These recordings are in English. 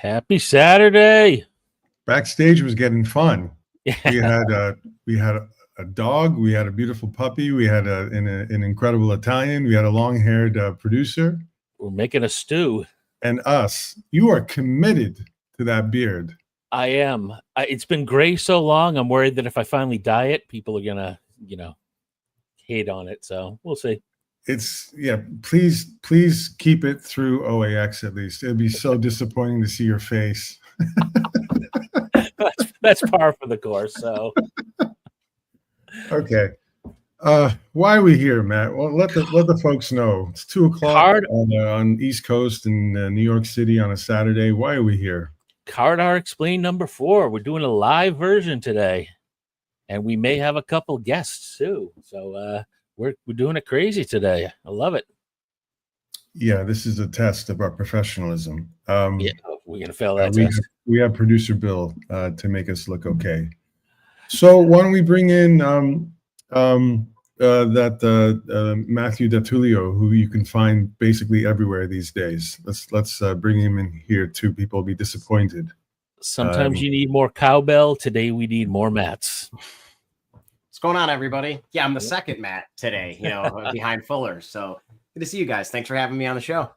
Happy Saturday. Backstage was getting fun. Yeah. We had a dog, we had a beautiful puppy, we had an incredible Italian, we had a long-haired producer, We're making a stew. and us. You are committed to that beard. I am. It's been gray so long. I'm worried that if I finally dye it, people are gonna, hate on it. So we'll see. Please keep it through OAX at least. It'd be so disappointing to see your face. That's par for the course. So okay. Why are we here, Matt? Well, let the folks know. It's 2:00 on East Coast in New York City on a Saturday. Why are we here? Card Art Explain number 4. We're doing a live version today, and we may have a couple guests too. So we're doing it crazy today. I love it. Yeah, this is a test of our professionalism. Yeah, we're gonna fail that test. We have producer Bill to make us look okay. So why don't we bring in Matthew Dulio, who you can find basically everywhere these days. Let's bring him in here too. People will be disappointed. Sometimes you need more cowbell. Today we need more mats. What's going on, everybody? Yeah, I'm the second Matt today, behind Fuller. So good to see you guys. Thanks for having me on the show.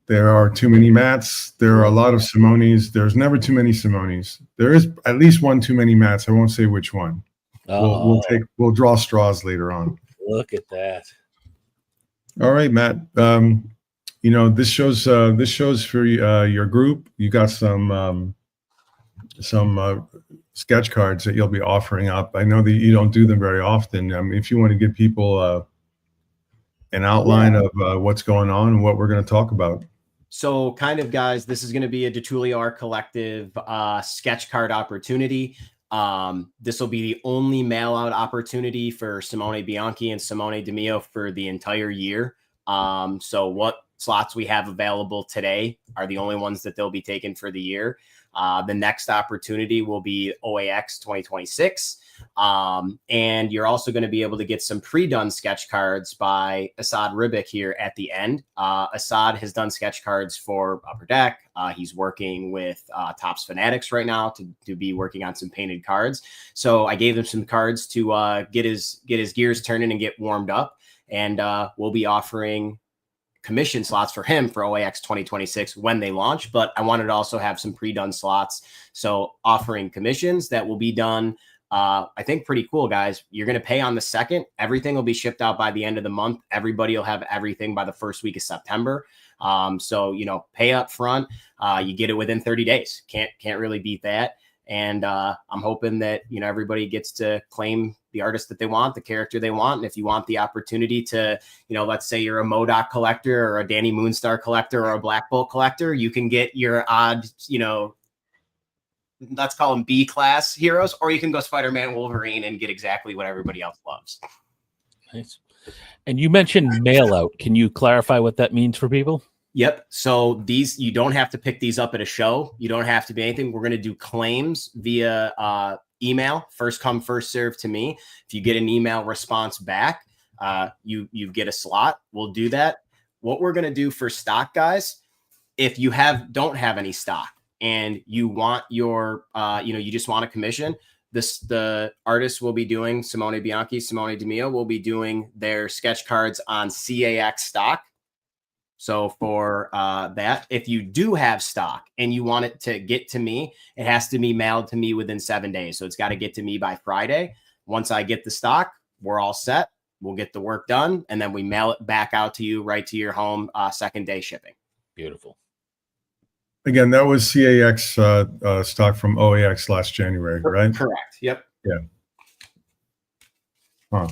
There are too many Matts. There are a lot of Simones. There's never too many Simones. There is at least one too many Matts. I won't say which one. We'll draw straws later on. Look at that. All right, Matt. This shows for your group. You got some sketch cards that you'll be offering up. I know that you don't do them very often. If you want to give people an outline of what's going on and what we're going to talk about. So guys, this is going to be a Dulio Art Collective sketch card opportunity. This will be the only mail out opportunity for Simone Bianchi and Simone Di for the entire year. So what slots we have available today are the only ones that they'll be taken for the year. The next opportunity will be OAX 2026. And you're also going to be able to get some pre-done sketch cards by Esad Ribic here at the end. Esad has done sketch cards for Upper Deck. He's working with Topps Fanatics right now to be working on some painted cards. So I gave him some cards to get his gears turning and get warmed up. And we'll be offering commission slots for him for OAX 2026 when they launch. But I wanted to also have some pre-done slots. So offering commissions that will be done. I think pretty cool, guys. You're going to pay on the 2nd. Everything will be shipped out by the end of the month. Everybody will have everything by the first week of September. So, pay up front. You get it within 30 days. Can't really beat that. And I'm hoping that, everybody gets to claim the artist that they want, the character they want. And if you want the opportunity to, let's say you're a MODOK collector or a Danny Moonstar collector or a Black Bolt collector, you can get your odd, let's call them B-class heroes, or you can go Spider-Man, Wolverine, and get exactly what everybody else loves. Nice. And you mentioned mail out. Can you clarify what that means for people? Yep. So you don't have to pick these up at a show. You don't have to be anything. We're going to do claims via email, first come, first serve to me. If you get an email response back, you get a slot. We'll do that. What we're going to do for stock, guys, if you don't have any stock and you want your, you just want a commission, the artists will be doing, Simone Bianchi, Simone Di will be doing their sketch cards on CAX stock. So for that, if you do have stock and you want it to get to me, it has to be mailed to me within 7 days. So it's got to get to me by Friday. Once I get the stock, we're all set. We'll get the work done. And then we mail it back out to you right to your home, 2nd day shipping. Beautiful. Again, that was CAX stock from OAX last January, right? Correct. Yep. Yeah. Huh.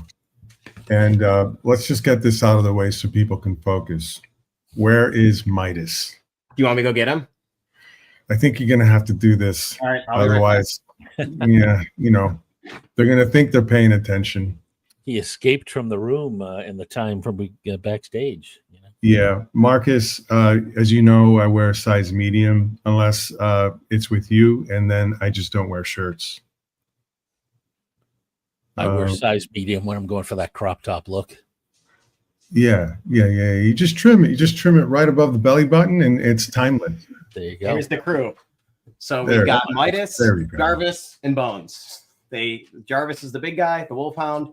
And let's just get this out of the way so people can focus. Where is Midas? Do you want me to go get him? I think you're going to have to do this. All right. Otherwise, they're going to think they're paying attention. He escaped from the room in the time from backstage. Yeah. Marcus, as you know, I wear a size medium unless it's with you, and then I just don't wear shirts. I wear size medium when I'm going for that crop top look. Yeah. You just trim it. You just trim it right above the belly button, and it's timeless. There you go. Here's the crew. So we've got Midas, Jarvis, and Bones. Jarvis is the big guy, the Wolfhound.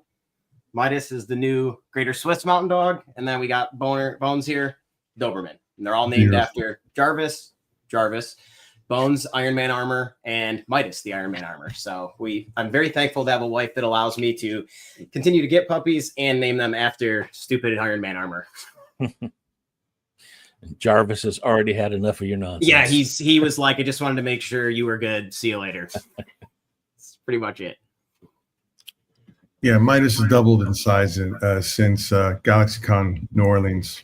Midas is the new Greater Swiss Mountain Dog, and then we got Bones here, Doberman, and they're all named after Jarvis, Bones, Iron Man armor, and Midas, the Iron Man armor. So I'm very thankful to have a wife that allows me to continue to get puppies and name them after stupid Iron Man armor. Jarvis has already had enough of your nonsense. Yeah, he was like, I just wanted to make sure you were good. See you later. That's pretty much it. Yeah, Midas has doubled in size since GalaxyCon New Orleans.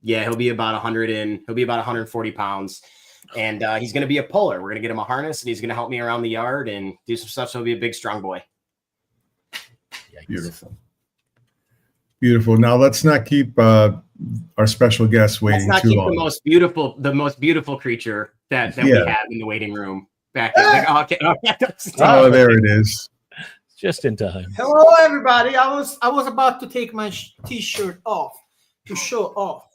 Yeah, he'll be about 140 pounds. And he's going to be a puller. We're going to get him a harness, and he's going to help me around the yard and do some stuff. So he'll be a big, strong boy. Beautiful. Beautiful. Now let's not keep our special guests waiting too long. The most beautiful creature that we have in the waiting room back there. Oh, there it is. Just in time. Hello, everybody. I was about to take my t-shirt off to show off.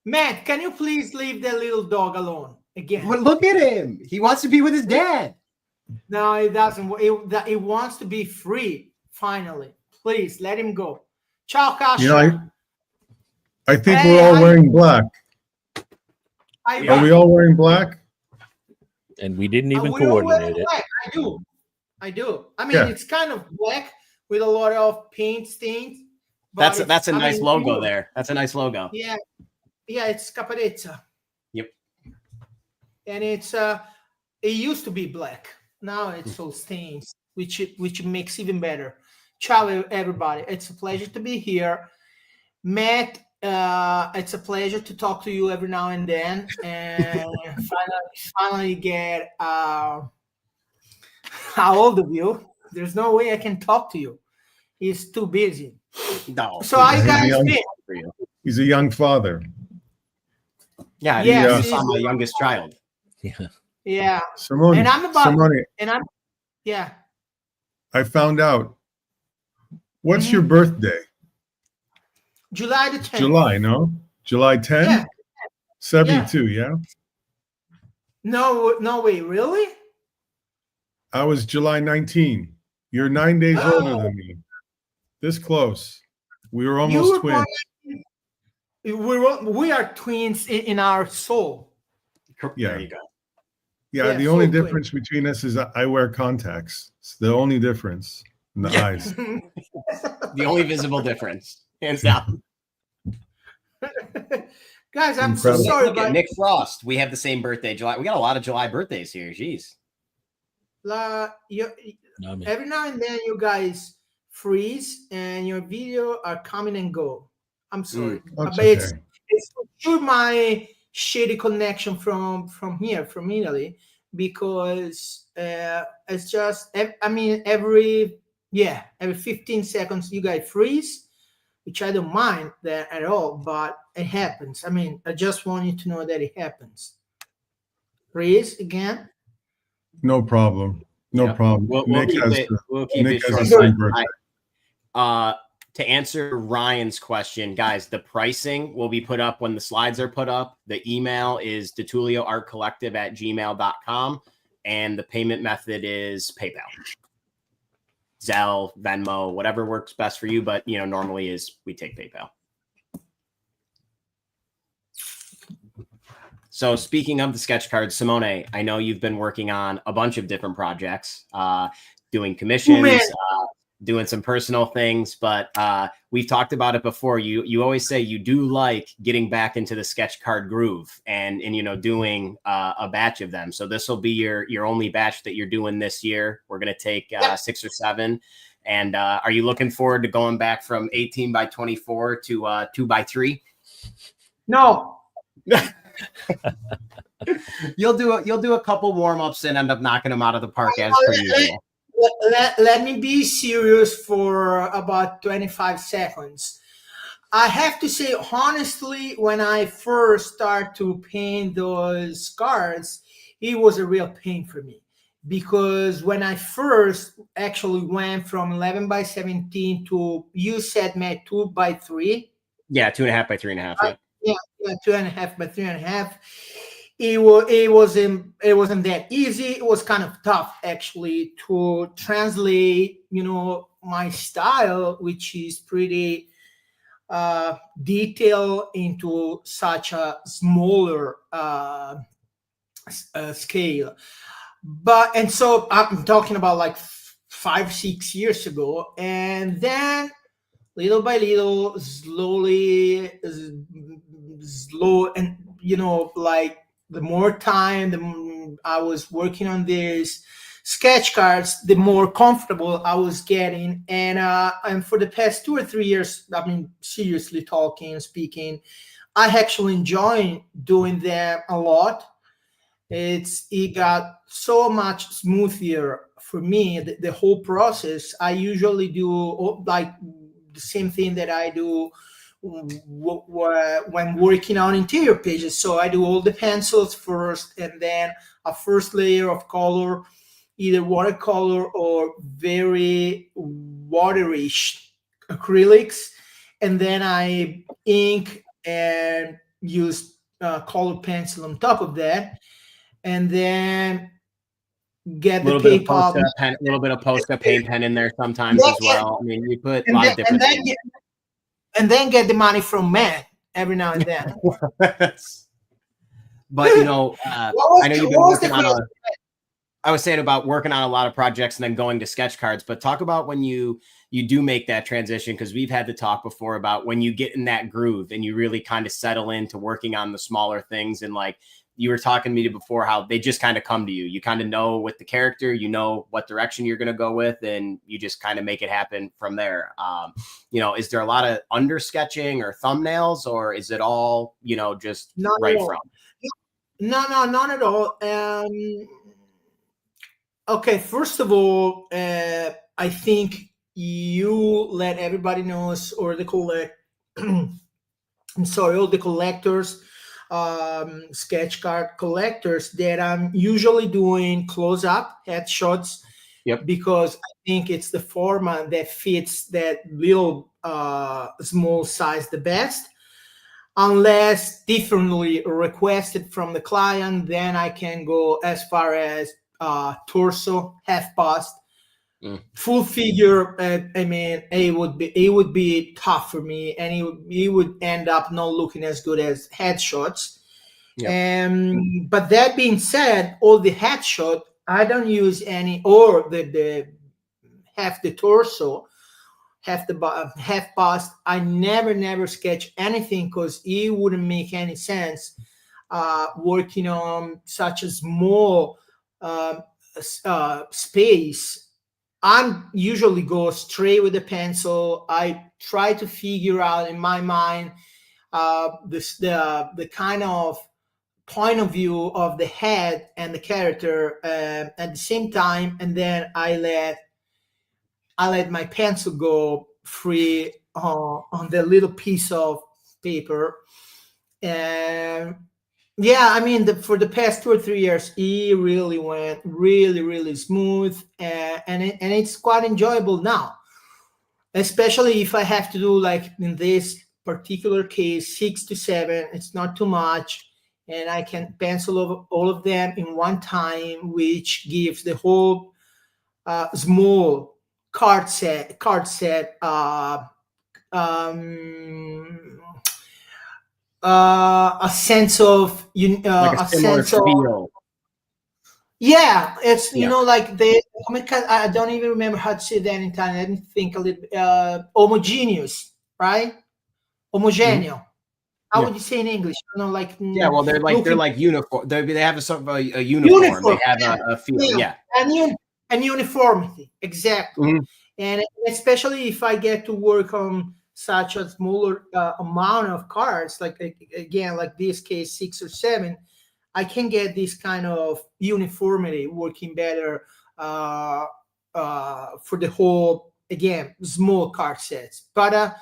Matt, can you please leave that little dog alone again? Well, look at him. He wants to be with his dad. No, he doesn't. He wants to be free, finally. Please, let him go. Ciao, Kasha. You know, I think we're all wearing black. Are we all wearing black? And we didn't even coordinate it. I do. I mean, it's kind of black with a lot of paint stains. That's a nice logo there. That's a nice logo. Yeah. Yeah, it's Caparezza. Yep. And it used to be black. Now it's all stains, which makes even better. Ciao, everybody. It's a pleasure to be here. Matt, it's a pleasure to talk to you every now and then. And finally get a hold of you. There's no way I can talk to you. He's too busy. No. So I guys think. He's a young father. Yeah, you saw my youngest child. Yeah. Simone, yeah. I found out. What's your birthday? July the 10th. July, no? July 10? Yeah. 72, yeah? No way, really? I was July 19. You're 9 days older than me. This close. We were almost twins. We are twins in our soul. Yeah. There you go. Yeah, the only difference between us is I wear contacts. It's the only difference in the eyes. The only visible difference. Hands down. Guys, I'm so sorry. Look at Nick Frost. We have the same birthday. July. We got a lot of July birthdays here. Jeez. Every now and then you guys freeze and your video are coming and go. I'm sorry. But it's for sure my shady connection from here, from Italy, because it's just, every 15 seconds you guys freeze, which I don't mind that at all, but it happens. I mean, I just want you to know that it happens. Freeze again. No problem. No problem. We'll keep it short. The same birthday. To answer Ryan's question, guys, the pricing will be put up when the slides are put up. The email is dutulioartcollective@gmail.com, and the payment method is PayPal, Zelle, Venmo, whatever works best for you. But normally we take PayPal. So speaking of the sketch cards, Simone, I know you've been working on a bunch of different projects, doing commissions, doing some personal things, but we've talked about it before. You always say you do like getting back into the sketch card groove and doing a batch of them. So this will be your only batch that you're doing this year. We're going to take 6 or 7. And are you looking forward to going back from 18 by 24 to 2 by 3? No. You'll do a couple warm-ups and end up knocking them out of the park as per usual. Let me be serious for about 25 seconds. I have to say, honestly, when I first started to paint those cards, it was a real pain for me. Because when I first actually went from 11 by 17 to, you said, Matt, 2 by 3. Yeah, 2.5 by 3.5. Yeah, 2.5 by 3.5. it wasn't that easy. It was kind of tough actually to translate, my style, which is pretty detailed, into such a smaller scale. And so I'm talking about like 5-6 years ago, and then little by little, slowly, slow, and like the more time I was working on these sketch cards, the more comfortable I was getting. And for the past 2 or 3 years, I mean, seriously speaking, I actually enjoy doing them a lot. It got so much smoother for me, the whole process. I usually do like the same thing that I do when working on interior pages. So I do all the pencils first, and then a first layer of color, either watercolor or very waterish acrylics, and then I ink and use colored pencil on top of that, and then get the paper. A little bit of Posca paint pen in there sometimes as well. I mean, we put a lot of different things. And then get the money from Matt every now and then. But I know you've been working on I was saying about working on a lot of projects and then going to sketch cards, but talk about when you do make that transition, because we've had the talk before about when you get in that groove and you really kind of settle into working on the smaller things. And like you were talking to me before, how they just kind of come to you. You kind of know with the character, you know what direction you're going to go with, and you just kind of make it happen from there. Is there a lot of under sketching or thumbnails, or is it all, just not right from? No, not at all. Okay, first of all, I think you let everybody knows, or all the collectors, sketch card collectors, that I'm usually doing close-up headshots. Yep. Because I think it's the format that fits that little small size the best. Unless differently requested from the client, then I can go as far as torso, half bust, full figure. I mean, it would be tough for me, and it would end up not looking as good as headshots. Yep. But that being said, all the headshot, I don't use any, or the half the torso, half bust. I never sketch anything, because it wouldn't make any sense working on such a small space. I'm usually go straight with the pencil. I try to figure out in my mind the kind of point of view of the head and the character at the same time, and then I let my pencil go free on the little piece of paper. And yeah, I mean, for the past 2 or 3 years, it really went really smooth, and it's quite enjoyable now. Especially if I have to do, like in this particular case, 6 to 7. It's not too much, and I can pencil over all of them in one time, which gives the whole small card set a sense of like a sense of feel. Yeah, it's like the I don't even remember how to say that in Italian. I didn't think a little homogeneous, right? Homogeneo. Mm-hmm. How would you say in English? Well, they're like uniform. They have a uniform. They have a feel. Yeah. And uniformity, exactly. Mm-hmm. And especially if I get to work on such a smaller amount of cards, like again, like this case, 6 or 7, I can get this kind of uniformity working better for the whole, again, small card sets. But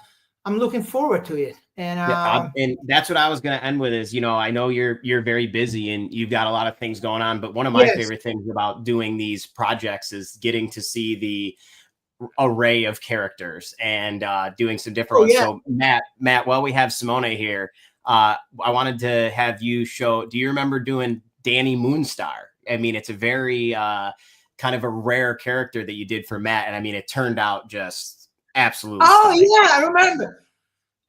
I'm looking forward to it. And that's what I was going to end with is, I know you're very busy and you've got a lot of things going on, but one of my favorite things about doing these projects is getting to see the array of characters and doing some different ones. So Matt, while we have Simone here, I wanted to have you show. Do you remember doing Danny Moonstar? I mean, it's a very kind of a rare character that you did for Matt, and I mean, it turned out just absolutely. Oh stunning. yeah,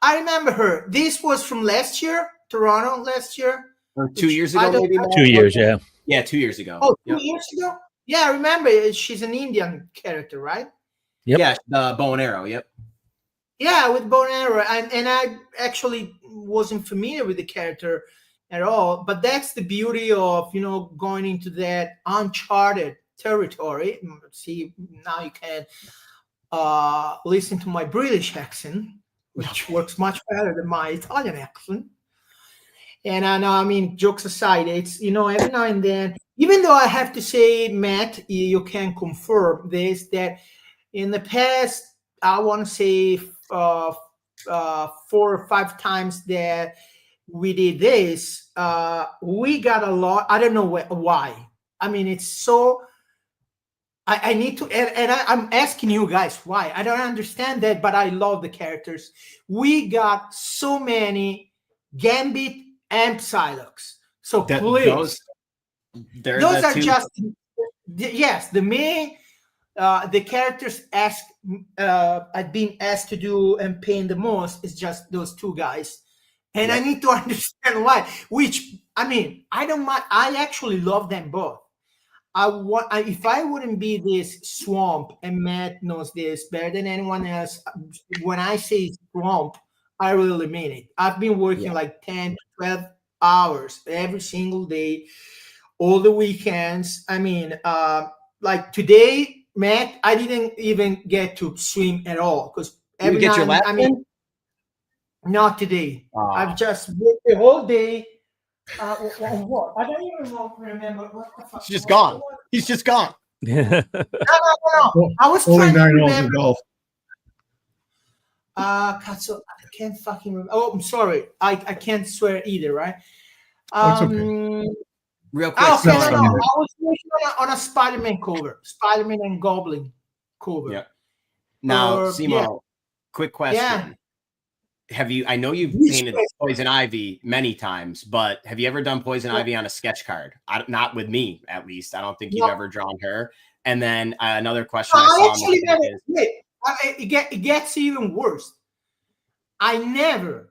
I remember her. This was from last year, Toronto last year. Or 2 years ago, maybe. 2 years, yeah. Yeah, 2 years ago. Oh, 2 years ago? Yeah, I remember. She's an Indian character, right? Yep. Yeah, the bow and arrow. Yep. Yeah, with bow and arrow. And I actually wasn't familiar with the character at all. But that's the beauty of, going into that uncharted territory. See, now you can listen to my British accent, which works much better than my Italian accent. And I know, I mean, jokes aside, it's, every now and then, even though I have to say, Matt, you can confirm this, that in the past, I want to say 4 or 5 times that we did this, we got a lot. I don't know why. I mean, it's so, I need to, and I'm asking you guys why. I don't understand that, but I love the characters. We got so many Gambit and Psylocke. So please, those are just, yes, the main, the characters I've been asked to do and paying the most is just those 2 guys. And I need to understand why, which, I mean, I don't mind. I actually love them both. If I wouldn't be this swamp, and Matt knows this better than anyone else, when I say swamp, I really mean it. I've been working like 10 to 12 hours every single day, all the weekends. I mean, like today, Matt, I didn't even get to swim at all because every get your night, lap in? Not today. I've just worked the whole day. What? I don't even remember what the fuck. He's just gone. He's just gone. No. I was only trying to 9 holes in remember. golf. So I can't fucking remember. Oh, I'm sorry. I can't swear either, right? It's okay. Real quick. Okay, no, I was working on a Spider-Man cover, Spider-Man and Goblin cover. Yeah. Now, Simo, quick question. Yeah. I know you've painted Poison Ivy many times, but have you ever done Poison Ivy on a sketch card? Not with me, at least. I don't think you've ever drawn her. And then another question I saw it gets even worse. I never,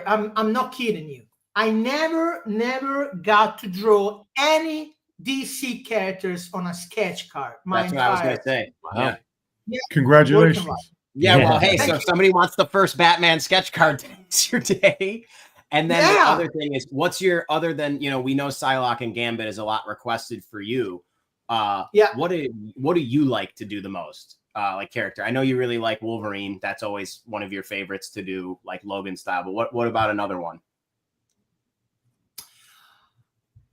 I'm not kidding you. I never got to draw any DC characters on a sketch card. That's what I was going to say. Wow. Yeah. Congratulations. Yeah, well, hey, so if somebody wants the first Batman sketch card, today's your day. And then the other thing is, what's your, other than, we know Psylocke and Gambit is a lot requested for you. What do you like to do the most? Like character? I know you really like Wolverine. That's always one of your favorites to do, like Logan style. But what about another one?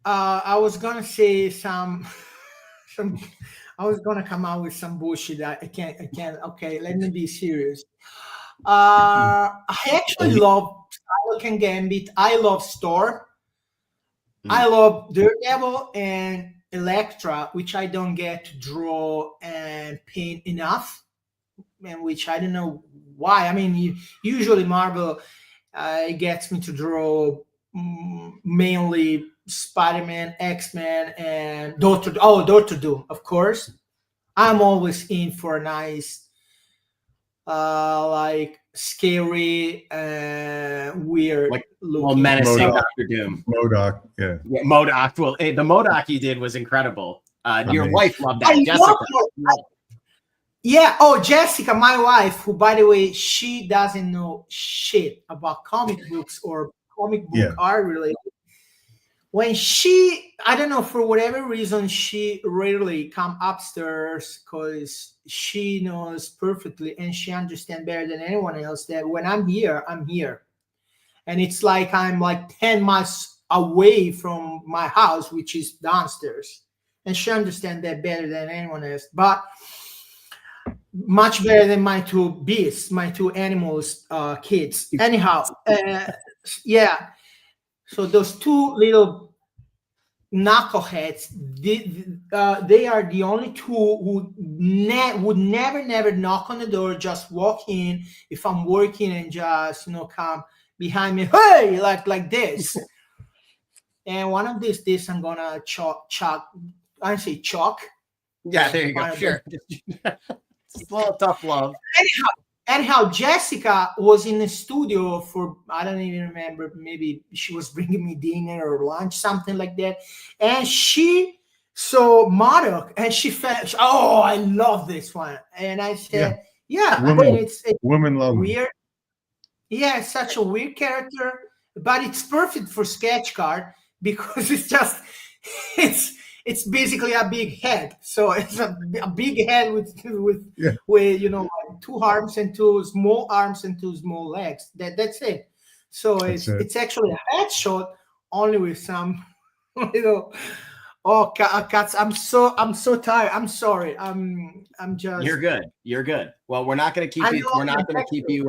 I was gonna say some I was gonna come out with some bullshit. I can't. Okay, let me be serious. I actually love Psylocke and Gambit. I love Storm. I love Daredevil and Elektra, which I don't get to draw and paint enough, and which I don't know why. I mean, usually Marvel gets me to draw mainly Spider-Man, X-Men, and Doctor Doom, of course. I'm always in for a nice, like scary, weird, like looking. menacing Dr. Doom. MODOK, yeah. MODOK. Well, the MODOK you did was incredible. Your wife loved that, Jessica. Yeah. Oh, Jessica, my wife, who, by the way, she doesn't know shit about comic books or comic book art related. When I don't know, for whatever reason, she rarely come upstairs because she knows perfectly and she understands better than anyone else that when I'm here, I'm here. And it's like I'm like 10 miles away from my house, which is downstairs. And she understands that better than anyone else. But much better than my 2 beasts, my 2 animals, kids. Anyhow, yeah. So those 2 little knuckleheads, they are the only 2 who would never knock on the door, just walk in if I'm working and just, come behind me, hey, like this. And one of these days I'm gonna chalk. I say chalk. Yeah, there you go. Sure. It's a little tough love. Anyhow, Jessica was in the studio for, I don't even remember, maybe she was bringing me dinner or lunch, something like that. And she saw Marok and she felt, oh, I love this one. And I said, yeah, I mean, it's women love weird. him. Yeah, it's such a weird character, but it's perfect for sketch card because it's basically a big head. So it's a big head with you know, 2 arms and 2 small arms and 2 small legs. That's it. So it's actually a headshot only with some, you know. Oh, cats! I'm so tired. I'm sorry. I'm just. You're good. Well, we're not going to keep you. We're not going to keep you.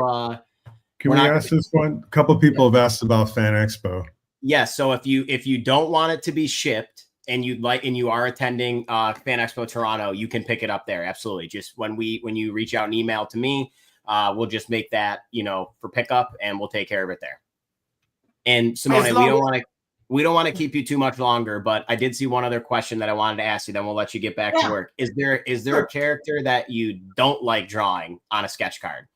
Can we ask this one? A couple of people have asked about Fan Expo. Yes. So if you don't want it to be shipped and you are attending Fan Expo Toronto, you can pick it up there. Absolutely. Just when you reach out and email to me, we'll just make that, you know, for pickup and we'll take care of it there. And Simone, we don't want to keep you too much longer, but I did see one other question that I wanted to ask you. Then we'll let you get back to work. Is there a character that you don't like drawing on a sketch card?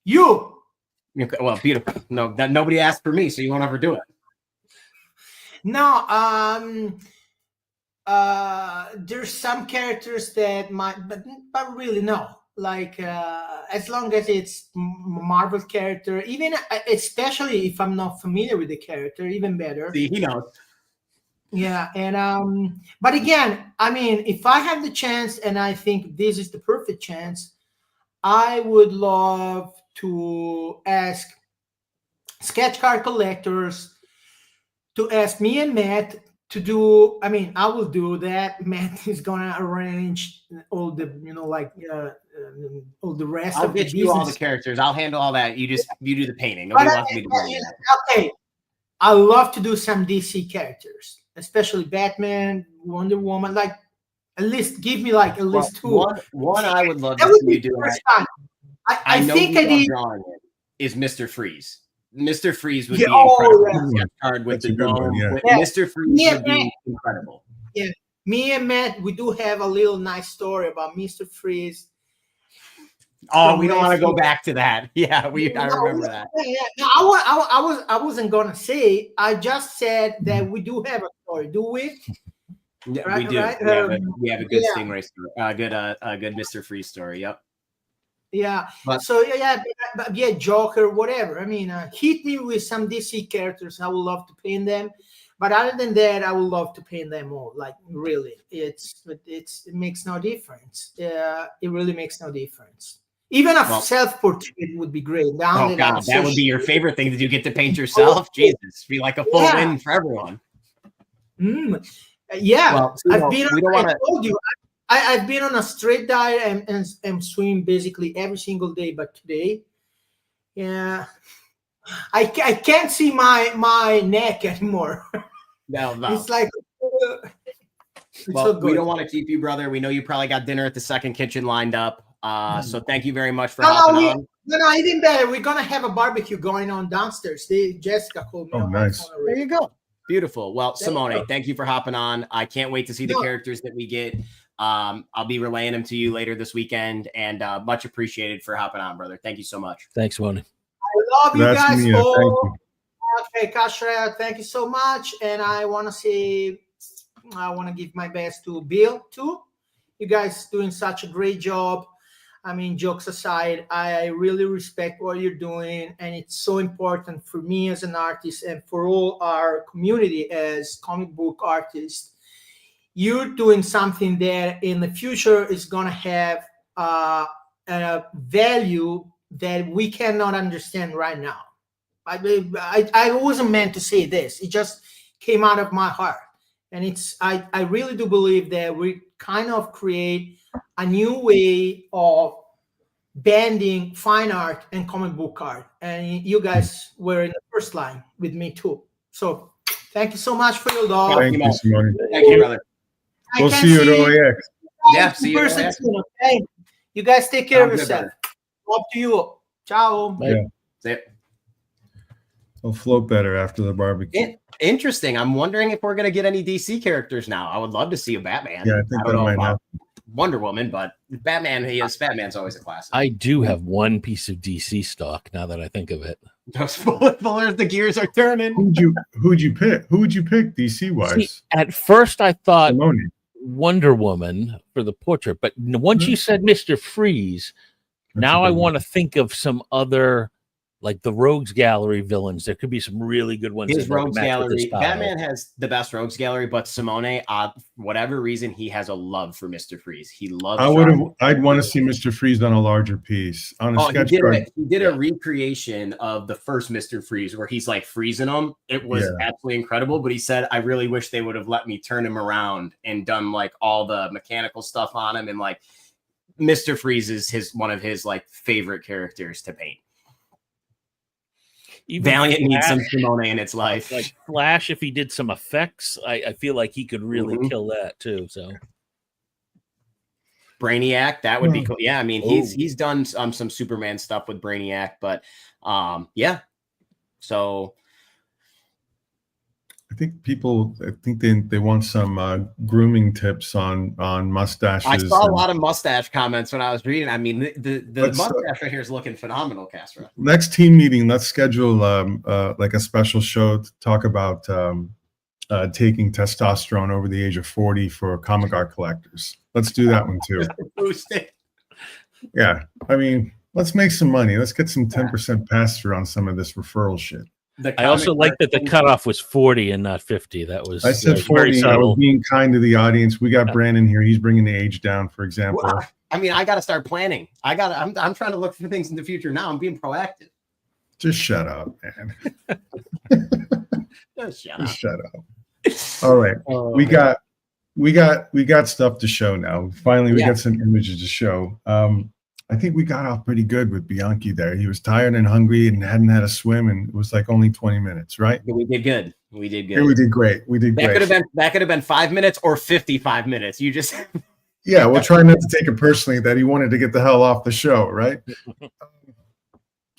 You. Okay, well, beautiful. No, nobody asked for me, so you won't ever do it. No, there's some characters that might, but really no. Like as long as it's Marvel character, even especially if I'm not familiar with the character, even better. See, he knows. Yeah, and but again, I mean, if I have the chance, and I think this is the perfect chance, I would love to ask sketch card collectors to ask me and Matt to do. I mean, I will do that. Matt is gonna arrange all the, you know, like all the rest. I'll of the get you business. all the characters. I'll handle all that. You do the painting. Nobody wants me to do that. Okay, I love to do some DC characters, especially Batman, Wonder Woman. Like, at least give me like at least 2. One I would love to see you do. I think I did. Drawing it is Mr. Freeze. Mr. Freeze would be incredible. Card with the dome. Mr. Freeze would be incredible. Yeah, me and Matt, we do have a little nice story about Mr. Freeze. Oh, we don't want to go back to that. Yeah, I remember that. Yeah, no, I wasn't gonna say. I just said that we do have a story. Do we? Yeah, right, we do. right? We have a good Stingray story. A good Mr. Freeze story. Yep. Yeah. So yeah, Joker, whatever. I mean, hit me with some DC characters. I would love to paint them. But other than that, I would love to paint them all. Like, really, it makes no difference. It really makes no difference. Even a self-portrait would be great. Oh God, that would be your favorite thing. Did you get to paint yourself? Jesus, be like a full win for everyone. Yeah, well, I've been on a straight diet and swim basically every single day. But today, yeah, I can't see my neck anymore. No. It's like. Well, so we don't want to keep you, brother. We know you probably got dinner at the Second Kitchen lined up. So thank you very much for hopping on. No, even better. We're gonna have a barbecue going on downstairs. Jessica called me. Oh, nice. There you go. Beautiful. Well, Simone, thank you for hopping on. I can't wait to see the characters that we get. I'll be relaying them to you later this weekend, and much appreciated for hopping on, brother. Thank you so much. Thanks, Simone. I love you guys. Thank you. Okay, Kasha, thank you so much. And I want to give my best to Bill too. You guys doing such a great job. I mean, jokes aside, I really respect what you're doing, and it's so important for me as an artist and for all our community as comic book artists. You're doing something that in the future is going to have a value that we cannot understand right now. I wasn't meant to say this. It just came out of my heart. And I really do believe that we kind of create a new way of banding fine art and comic book art. And you guys were in the first line with me too. So thank you so much for your love. Thank you, Simone. Thank you, brother. We'll see you at OAX. Yeah, see you at OAX. Okay? You guys take care of yourself. Love to you. Ciao. Yeah. See it. They'll float better after the barbecue. Interesting. I'm wondering if we're going to get any DC characters now. I would love to see a Batman. Yeah, I think that might happen. Wonder Woman, but Batman's always a classic. I do have one piece of DC stock now that I think of it. Those bullets, the gears are turning. Who'd you pick? Who would you pick DC wise? At first I thought Simone. Wonder Woman for the portrait, but once you said Mr. Freeze, now I want to think of some other, like the Rogues Gallery villains. There could be some really good ones. His Rogues Gallery, Batman has the best Rogues Gallery, but Simone, whatever reason, he has a love for Mr. Freeze. He loves. I'd want to see Mr. Freeze on a larger piece on a sketch card. He did a recreation of the first Mr. Freeze where he's like freezing them. It was absolutely incredible. But he said, I really wish they would have let me turn him around and done like all the mechanical stuff on him, and like Mr. Freeze is one of his like favorite characters to paint. Even Valiant needs some Simone in its life. Like Flash, if he did some effects, I feel like he could really kill that too. So Brainiac, that would be cool. Yeah, I mean he's done some Superman stuff with Brainiac, but yeah. So I think they want some grooming tips on mustaches. I saw a lot of mustache comments when I was reading. I mean, the mustache right here is looking phenomenal, Castro. Next team meeting, let's schedule like a special show to talk about taking testosterone over the age of 40 for comic art collectors. Let's do that one too. Boost it. Yeah, I mean, let's make some money. Let's get some 10% pass through on some of this referral shit. I also like that the cutoff was 40 and not 50. That was I said 40. I was being kind to the audience. We got Brandon here. He's bringing the age down, for example. Well, I mean, I got to start planning. I'm trying to look for things in the future now. I'm being proactive. Just shut up, man. Just shut up. All right. We got stuff to show now. Finally, we got some images to show. I think we got off pretty good with Bianchi there. He was tired and hungry and hadn't had a swim, and it was like only 20 minutes, right? We did good. We did good. Yeah, we did great. That could have been 5 minutes or 55 minutes. You just yeah. We'll try not to take it personally that he wanted to get the hell off the show, right?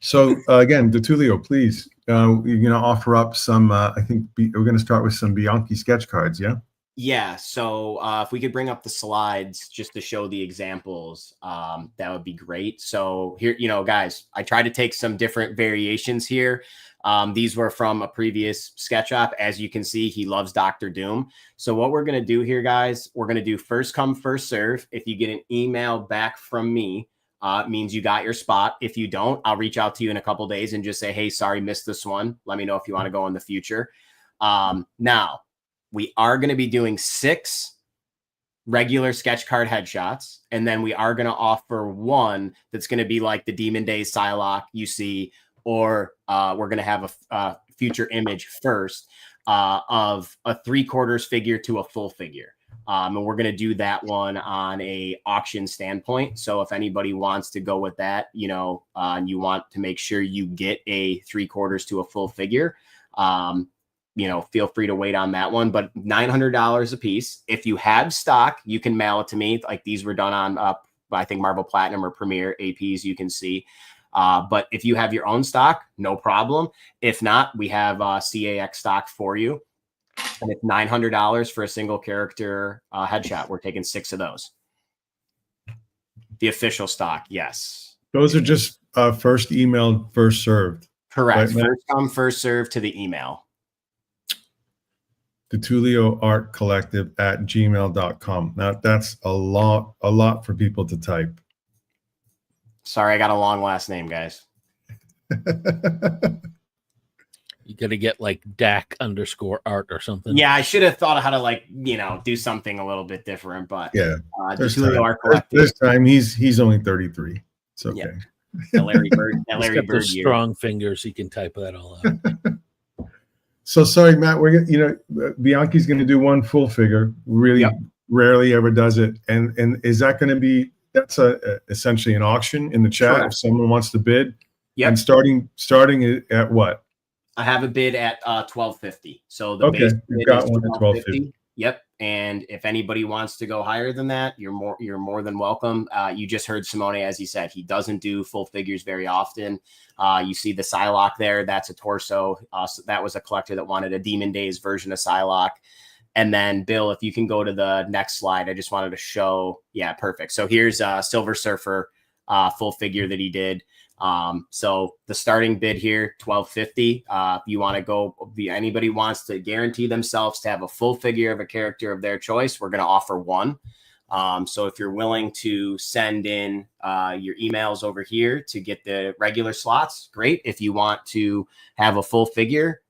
So again, Dulio, please, you're gonna offer up some. I think we're gonna start with some Bianchi sketch cards. Yeah. Yeah, so if we could bring up the slides just to show the examples, that would be great. So here, guys, I tried to take some different variations here. These were from a previous sketch op. As you can see, he loves Dr. Doom. So what we're going to do here, guys, we're going to do first come, first serve. If you get an email back from me, it means you got your spot. If you don't, I'll reach out to you in a couple days and just say, hey, sorry, missed this one. Let me know if you want to go in the future. Now, we are going to be doing 6 regular sketch card headshots, and then we are going to offer one that's going to be like the Demon Days Psylocke you see, or we're going to have a future image first of a 3/4 figure to a full figure. And we're going to do that one on a auction standpoint. So if anybody wants to go with that, and you want to make sure you get a 3/4 to a full figure, feel free to wait on that one, but $900 a piece. If you have stock, you can mail it to me. Like these were done on, I think Marvel Platinum or Premier APs, you can see. But if you have your own stock, no problem. If not, we have CAX stock for you. And it's $900 for a single character headshot. We're taking 6 of those. The official stock, yes. Those are just first emailed, first served. Correct. Right, first come, first served to the email. The Dulio Art Collective at gmail.com. Now that's a lot for people to type. Sorry, I got a long last name, guys. You got to get like DAC_art or something. Yeah, I should have thought of how to do something a little bit different, but yeah, Dulio Art Collective. This time he's only 33. It's okay. Yeah. That Larry Bird, those strong fingers. He can type that all out. So sorry, Matt. Bianchi's going to do one full figure. Really, rarely ever does it. And is that going to be? That's essentially an auction in the chat. Correct. If someone wants to bid. Yeah. And starting at what? I have a bid at $12.50. So the base you've got one at $12.50. Yep. And if anybody wants to go higher than that, you're more than welcome. You just heard Simone, as he said, he doesn't do full figures very often. You see the Psylocke there. That's a torso. So that was a collector that wanted a Demon Days version of Psylocke. And then Bill, if you can go to the next slide, I just wanted to show. Yeah, perfect. So here's a Silver Surfer full figure that he did. So the starting bid here, $12.50. If you want to go, anybody wants to guarantee themselves to have a full figure of a character of their choice, we're going to offer one. So if you're willing to send in your emails over here to get the regular slots, great. If you want to have a full figure,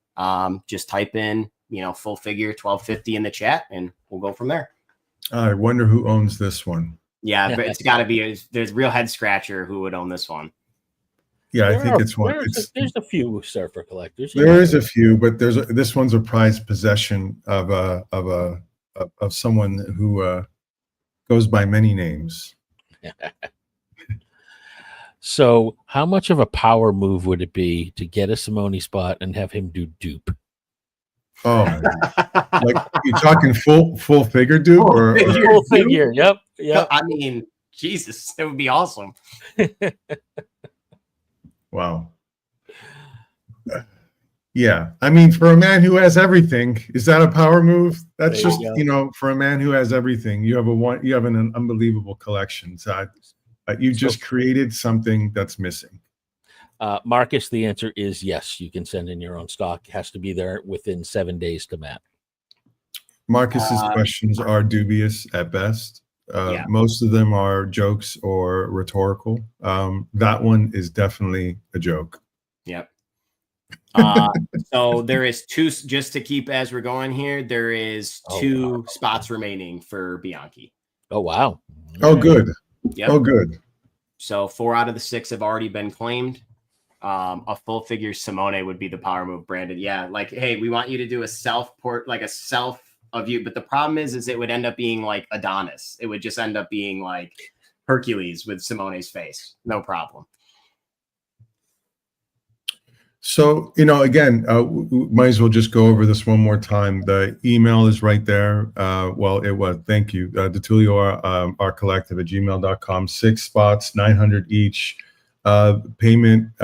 just type in, full figure $12.50 in the chat, and we'll go from there. I wonder who owns this one. Yeah, but it's got to be there's a real head scratcher who would own this one. Yeah, I think it's one. There's a few surfer collectors. There is a few, but this one's a prized possession of someone who goes by many names. So, how much of a power move would it be to get a Simone spot and have him do dupe? Oh, like you're talking full figure dupe or full figure? Yep. I mean, Jesus, it would be awesome. Wow. Yeah. I mean, for a man who has everything, is that a power move? That's just, for a man who has everything, you have an unbelievable collection. So you just created something that's missing. Marcus, the answer is yes. You can send in your own stock. It has to be there within 7 days to Matt. Marcus's questions are dubious at best. Most of them are jokes or rhetorical. That one is definitely a joke. Yep. So there is two, just to keep as we're going here, there is two spots remaining for Bianchi. Oh, wow. Oh, good. Yep. Oh, good. So 4 out of the 6 have already been claimed. A full figure Simone would be the power move, Brandon. Yeah. Like, hey, we want you to do a self of you, but the problem is it would end up being like Adonis. It would just end up being like Hercules with Simone's face. No problem. So, again, we might as well just go over this one more time. The email is right there. Thank you. The Dulio Art Collective at gmail.com. 6 spots, 900 each. Payment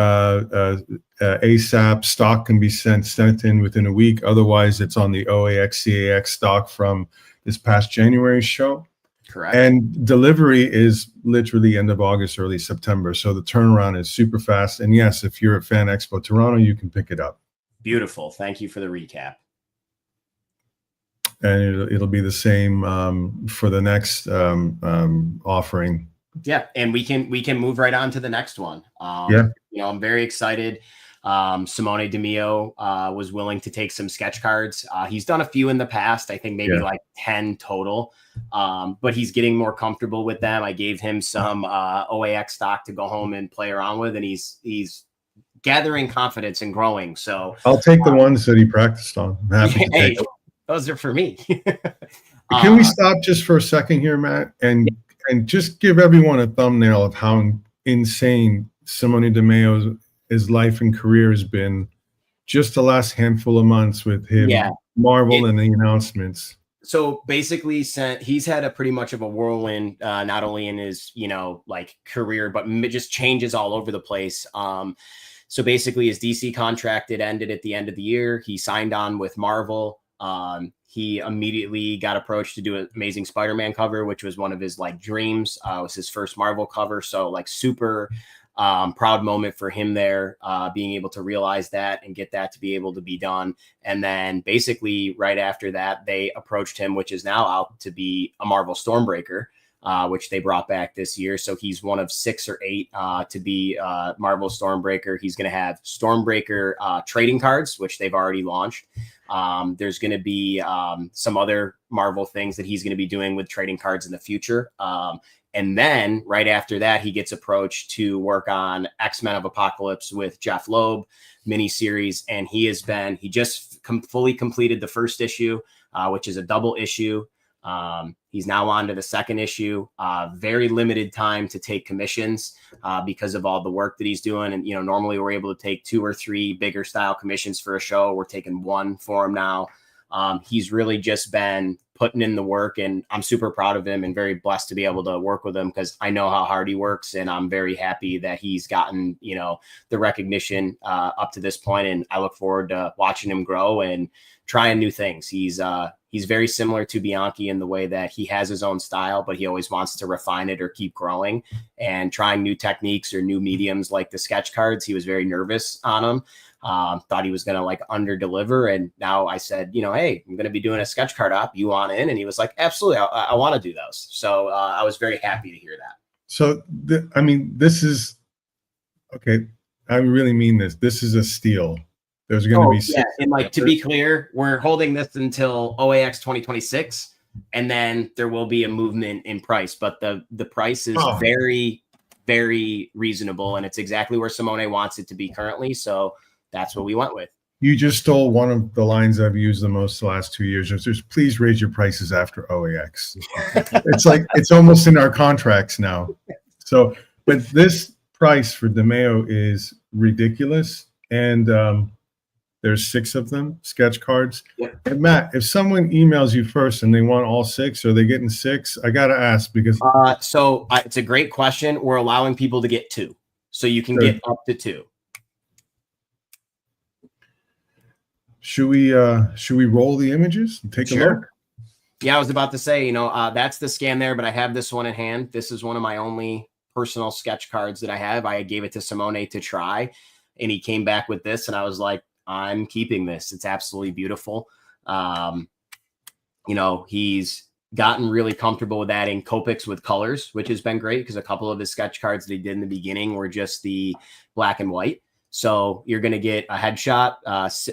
ASAP. Stock can be sent in within a week. Otherwise, it's on the OAX stock from this past January show. Correct. And delivery is literally end of August, early September. So the turnaround is super fast. And yes, if you're at Fan Expo Toronto, you can pick it up. Beautiful. Thank you for the recap. And it'll be the same for the next offering. Yeah, and we can move right on to the next one. I'm very excited. Simone Demio was willing to take some sketch cards. He's done a few in the past, I think maybe like 10 total, but he's getting more comfortable with them. I gave him some OAX stock to go home and play around with, and he's gathering confidence and growing. So I'll take the ones that he practiced on. I'm happy to take them. Those are for me. Can we stop just for a second here, Matt, and just give everyone a thumbnail of how insane Simone Demio's life and career has been just the last handful of months with him, Marvel, and the announcements. So basically, he's had a pretty much of a whirlwind, not only in his, career, but just changes all over the place. So basically his DC contract, it ended at the end of the year. He signed on with Marvel. He immediately got approached to do an Amazing Spider-Man cover, which was one of his dreams. It was his first Marvel cover. So super proud moment for him there, being able to realize that and get that to be able to be done. And then basically right after that, they approached him, which is now out to be a Marvel Stormbreaker, which they brought back this year. So he's one of 6 or 8 to be Marvel Stormbreaker. He's going to have Stormbreaker trading cards, which they've already launched. There's going to be some other Marvel things that he's going to be doing with trading cards in the future. And then right after that, he gets approached to work on X-Men of Apocalypse with Jeff Loeb miniseries. And he just fully completed the first issue, which is a double issue. He's now on to the second issue, very limited time to take commissions because of all the work that he's doing. And, normally we're able to take 2 or 3 bigger style commissions for a show. We're taking 1 for him now. He's really just been putting in the work, and I'm super proud of him and very blessed to be able to work with him because I know how hard he works, and I'm very happy that he's gotten, you know, the recognition up to this point, and I look forward to watching him grow and trying new things. He's very similar to Bianchi in the way that he has his own style, but he always wants to refine it or keep growing and trying new techniques or new mediums like the sketch cards. He was very nervous on them. Thought he was going to like under deliver. And now I said, you know, hey, I'm going to be doing a sketch card op. You want in? And he was like, absolutely. I want to do those. So I was very happy to hear that. So, I mean, this is, okay, I really mean this. This is a steal. There's going to be six. Yeah. And like, to be clear, we're holding this until OAX 2026, and then there will be a movement in price, but the price is very, very reasonable, and it's exactly where Simone wants it to be currently. So that's what we went with. You just stole one of the lines I've used the most the last 2 years. It's just, please raise your prices after OAX. It's like, it's almost in our contracts now. So, but this price for DeMeo is ridiculous. And there's 6 of them, sketch cards. Yep. And Matt, if someone emails you first and they want all 6, are they getting 6? I got to ask because. It's a great question. We're allowing people to get 2. So you can get up to 2. Should we roll the images and take a look? Yeah, I was about to say, you know, that's the scan there, but I have this one in hand. This is one of my only personal sketch cards that I have. I gave it to Simone to try, and he came back with this, and I was like, I'm keeping this. It's absolutely beautiful. You know, he's gotten really comfortable with adding Copics with colors, which has been great because a couple of his sketch cards that he did in the beginning were just the black and white. So you're going to get a headshot.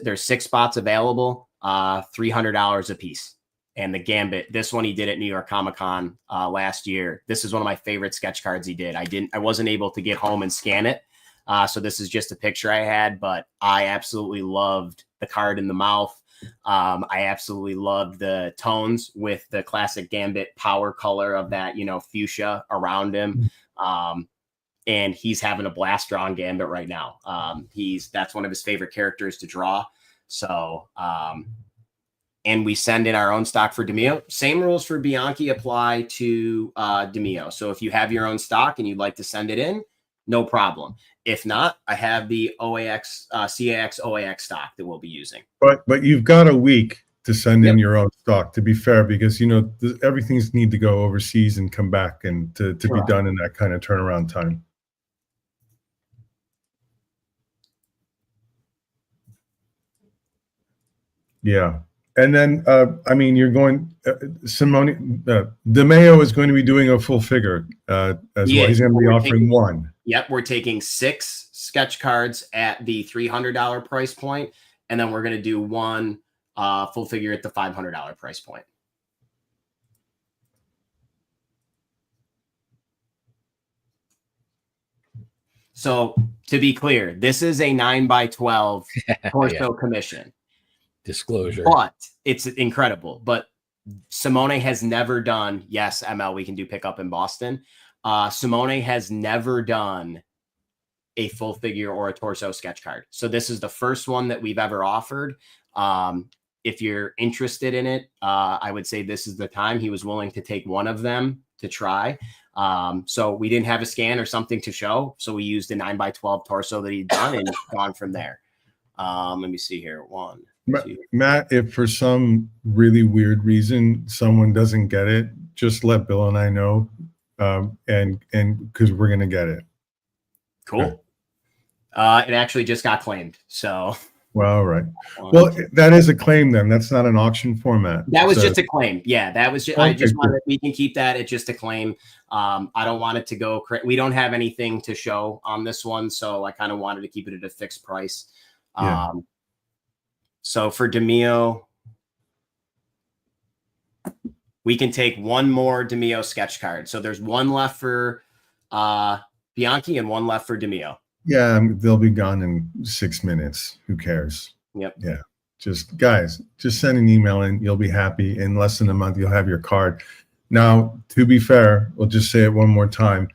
There's 6 spots available, $300 a piece. And the Gambit, this one he did at New York Comic-Con last year. This is one of my favorite sketch cards he did. I wasn't able to get home and scan it. So this is just a picture I had, but I absolutely loved the card in the mouth. I absolutely loved the tones with the classic Gambit power color of that, you know, fuchsia around him. And he's having a blast drawing Gambit right now. That's one of his favorite characters to draw. So, and we send in our own stock for DeMeo. Same rules for Bianchi apply to DeMeo. So if you have your own stock and you'd like to send it in, no problem. If not, I have the OAX, CAX OAX stock that we'll be using. But you've got a week to send in your own stock, to be fair, because, you know, everything's need to go overseas and come back and to be done in that kind of turnaround time. Yeah. And then, I mean, you're going, Simone, DeMeo is going to be doing a full figure as well. He's going to be offering one. Yep. We're taking 6 sketch cards at the $300 price point. And then we're going to do one full figure at the $500 price point. So to be clear, this is a 9x12 torso commission. Disclosure. But it's incredible. But Simone has never done, yes, ML, we can do pickup in Boston. Simone has never done a full figure or a torso sketch card. So this is the first one that we've ever offered. If you're interested in it, I would say this is the time. He was willing to take one of them to try. So we didn't have a scan or something to show. So we used a 9x12 torso that he'd done and gone from there. Let me see here. Matt, if for some really weird reason someone doesn't get it, just let Bill and I know, and because we're gonna get it. Cool. It actually just got claimed. So. Well, all right. Well, that is a claim then. That's not an auction format. That was just a claim. Yeah, that was just. Okay, I just wanted. We can keep that. It's just a claim. I don't want it to go. We don't have anything to show on this one, so I kind of wanted to keep it at a fixed price. Yeah. So for DeMeo, we can take one more DeMeo sketch card. So there's one left for Bianchi and one left for DeMeo. Yeah, they'll be gone in 6 minutes. Who cares? Yep. Yeah. Just guys, just send an email in. You'll be happy. In less than a month, you'll have your card. Now, to be fair, we'll just say it one more time.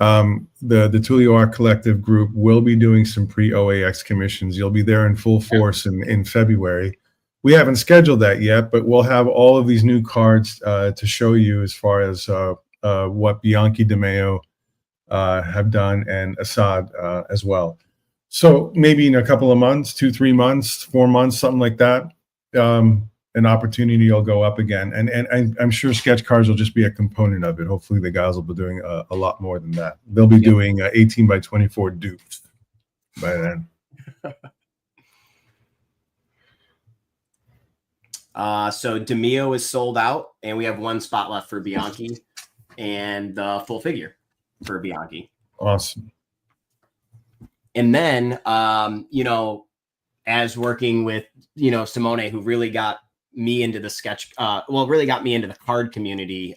The Dulio Art Collective group will be doing some pre-OAX commissions. You'll be there in full force in February. we haven't scheduled that yet, but we'll have all of these new cards to show you as far as what Bianchi DeMeo have done, and Esad as well. So maybe in a couple of months, 2-3 months, 4 months, something like that, an opportunity will go up again. And I'm sure sketch cards will just be a component of it. Hopefully the guys will be doing a lot more than that. They'll be doing 18 by 24 dupes by then. So DeMeo is sold out, and we have 1 spot left for Bianchi and the full figure for Bianchi. Awesome. And then, you know, as working with, you know, Simone, who really got me into the sketch, really got me into the card community.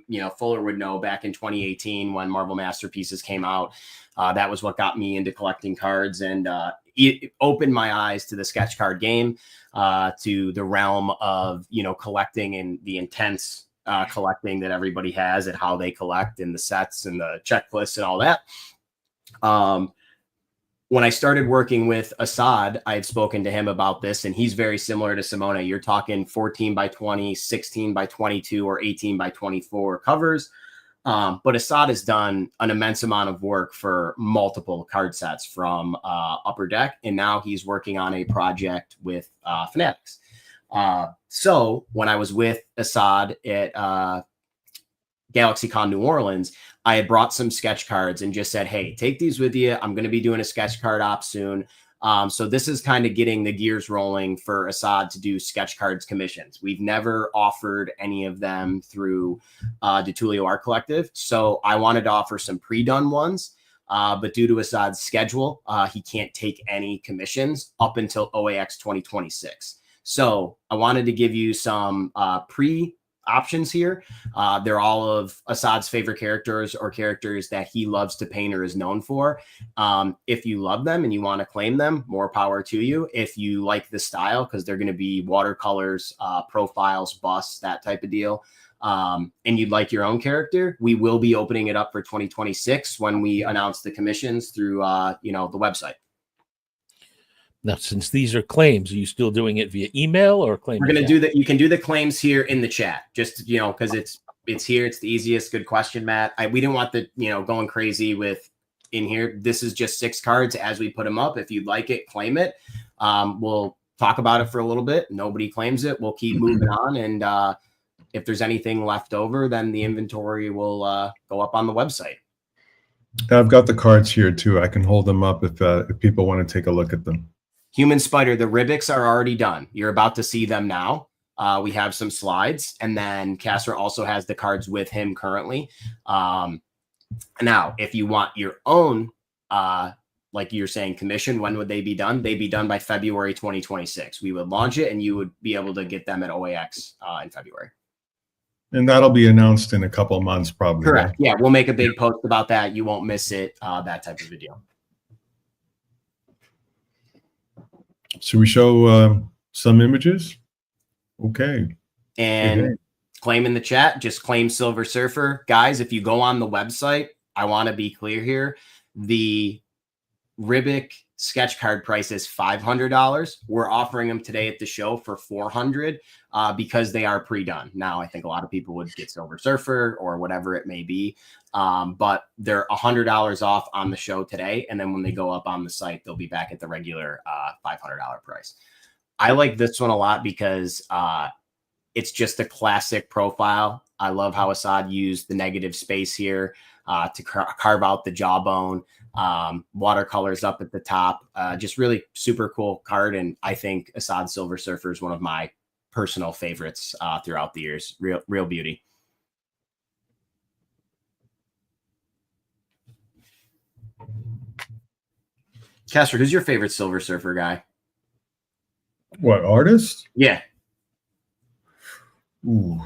You know, Fuller would know back in 2018 when Marvel Masterpieces came out, that was what got me into collecting cards, and it opened my eyes to the sketch card game, to the realm of, you know, collecting and the intense collecting that everybody has and how they collect, and the sets and the checklists and all that. When I started working with Esad, I had spoken to him about this, and he's very similar to Simone. You're talking 14 by 20, 16 by 22, or 18 by 24 covers. But Esad has done an immense amount of work for multiple card sets from Upper Deck, and now he's working on a project with Fanatics. So when I was with Esad at GalaxyCon New Orleans, I had brought some sketch cards and just said, hey, take these with you. I'm going to be doing a sketch card op soon. So this is kind of getting the gears rolling for Esad to do sketch cards commissions. We've never offered any of them through the Dulio Art Collective. So I wanted to offer some pre-done ones. But due to Esad's schedule, he can't take any commissions up until OAX 2026. So I wanted to give you some options here. They're all of Esad's favorite characters, or characters that he loves to paint or is known for. If you love them and you want to claim them, more power to you. If you like the style, because they're going to be watercolors, profiles, busts, that type of deal, and you'd like your own character, we will be opening it up for 2026 when we announce the commissions through you know, the website. Now, since these are claims, are you still doing it via email or claim? We're going to do that. You can do the claims here in the chat, just, you know, because it's here. It's the easiest. Good question, Matt. We didn't want the, you know, going crazy with in here. This is just 6 cards as we put them up. If you'd like it, claim it. We'll talk about it for a little bit. Nobody claims it. We'll keep moving on. And if there's anything left over, then the inventory will go up on the website. I've got the cards here too. I can hold them up if people want to take a look at them. Human Spider, the Ribics are already done. You're about to see them now. We have some slides, and then Casper also has the cards with him currently. Now, if you want your own, like you're saying, commission, when would they be done? They'd be done by February 2026. We would launch it, and you would be able to get them at OAX in February. And that'll be announced in a couple of months, probably. Correct. Yeah, we'll make a big post about that. You won't miss it, that type of video. Should we show some images? Okay. And claim in the chat, just claim Silver Surfer. Guys, if you go on the website, I want to be clear here. The Ribic sketch card price is $500. We're offering them today at the show for $400 because they are pre-done. Now, I think a lot of people would get Silver Surfer or whatever it may be, but they're $100 off on the show today. And then when they go up on the site, they'll be back at the regular $500 price. I like this one a lot because it's just a classic profile. I love how Esad used the negative space here to carve out the jawbone. Watercolors up at the top, just really super cool card. And I think Esad Silver Surfer is one of my personal favorites throughout the years. Real beauty. Casper, who's your favorite Silver Surfer guy? What, artist? Yeah. Ooh.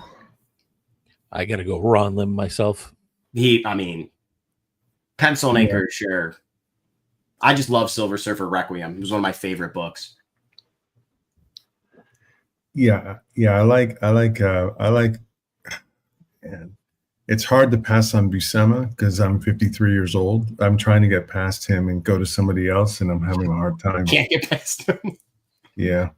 I got to go Ron Lim myself. I mean, pencil and ink, sure. I just love Silver Surfer Requiem. It was one of my favorite books. Yeah. I like. Man, it's hard to pass on Buscema because I'm 53 years old. I'm trying to get past him and go to somebody else, and I'm having a hard time. Can't get past him. Yeah.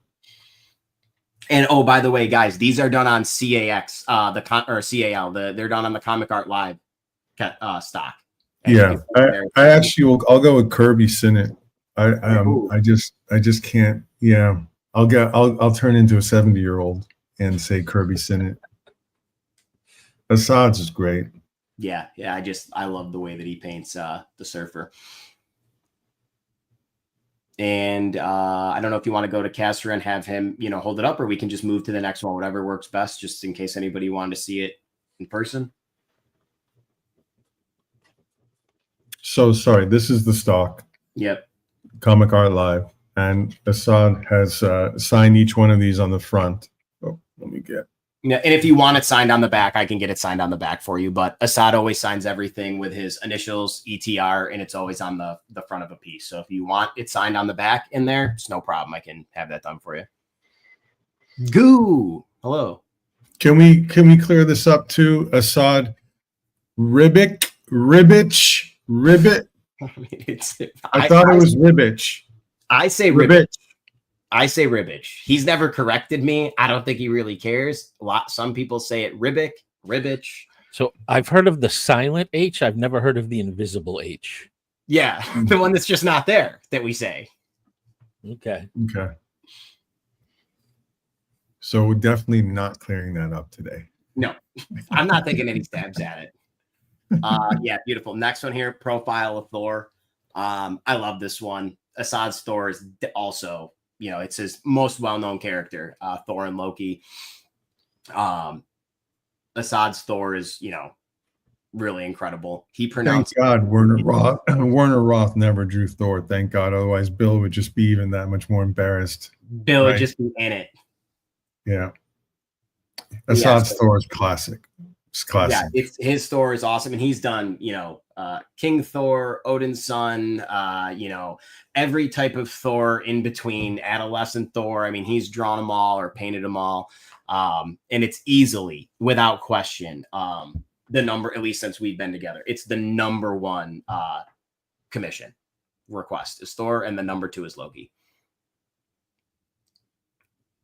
And oh, by the way, guys, these are done on CAX, CAL. They're done on the Comic Art Live stock. Yeah, I actually I'll go with Kirby Sinnott. I just can't. Yeah, I'll turn into a 70-year-old and say Kirby Sinnott. Esad's is great. Yeah. I love the way that he paints the Surfer. And I don't know if you want to go to Castor and have him, hold it up, or we can just move to the next one, whatever works best, just in case anybody wanted to see it in person. So sorry, this is the stock. Yep. Comic Art Live, and Esad has signed each one of these on the front. Oh, let me get. Yeah, and if you want it signed on the back, I can get it signed on the back for you. But Esad always signs everything with his initials, ETR, and it's always on the front of a piece. So if you want it signed on the back in there, it's no problem. I can have that done for you. Goo. Hello. Can we clear this up too? Esad, Ribic. I thought it was Ribic. I say Ribic. I say Ribic. He's never corrected me. I don't think he really cares. Some people say it Ribic. So I've heard of the silent H. I've never heard of the invisible H. Yeah, the one that's just not there that we say. Okay. So we're definitely not clearing that up today. No, I'm not taking any stabs at it. Yeah, beautiful. Next one here, Profile of Thor. I love this one. Esad's Thor is also, it's his most well-known character, Thor and Loki. Esad's Thor is, really incredible. He pronounced. Thank God Werner Roth never drew Thor. Thank God. Otherwise, Bill would just be even that much more embarrassed. Bill would just be in it. Yeah. Esad's Thor is classic. It's classic. Yeah, his Thor is awesome, and he's done, King Thor, Odin's son, every type of Thor in between, adolescent Thor. I mean, he's drawn them all or painted them all, and it's easily, without question, the number, at least since we've been together, it's the number one commission request is Thor, and the number 2 is Loki.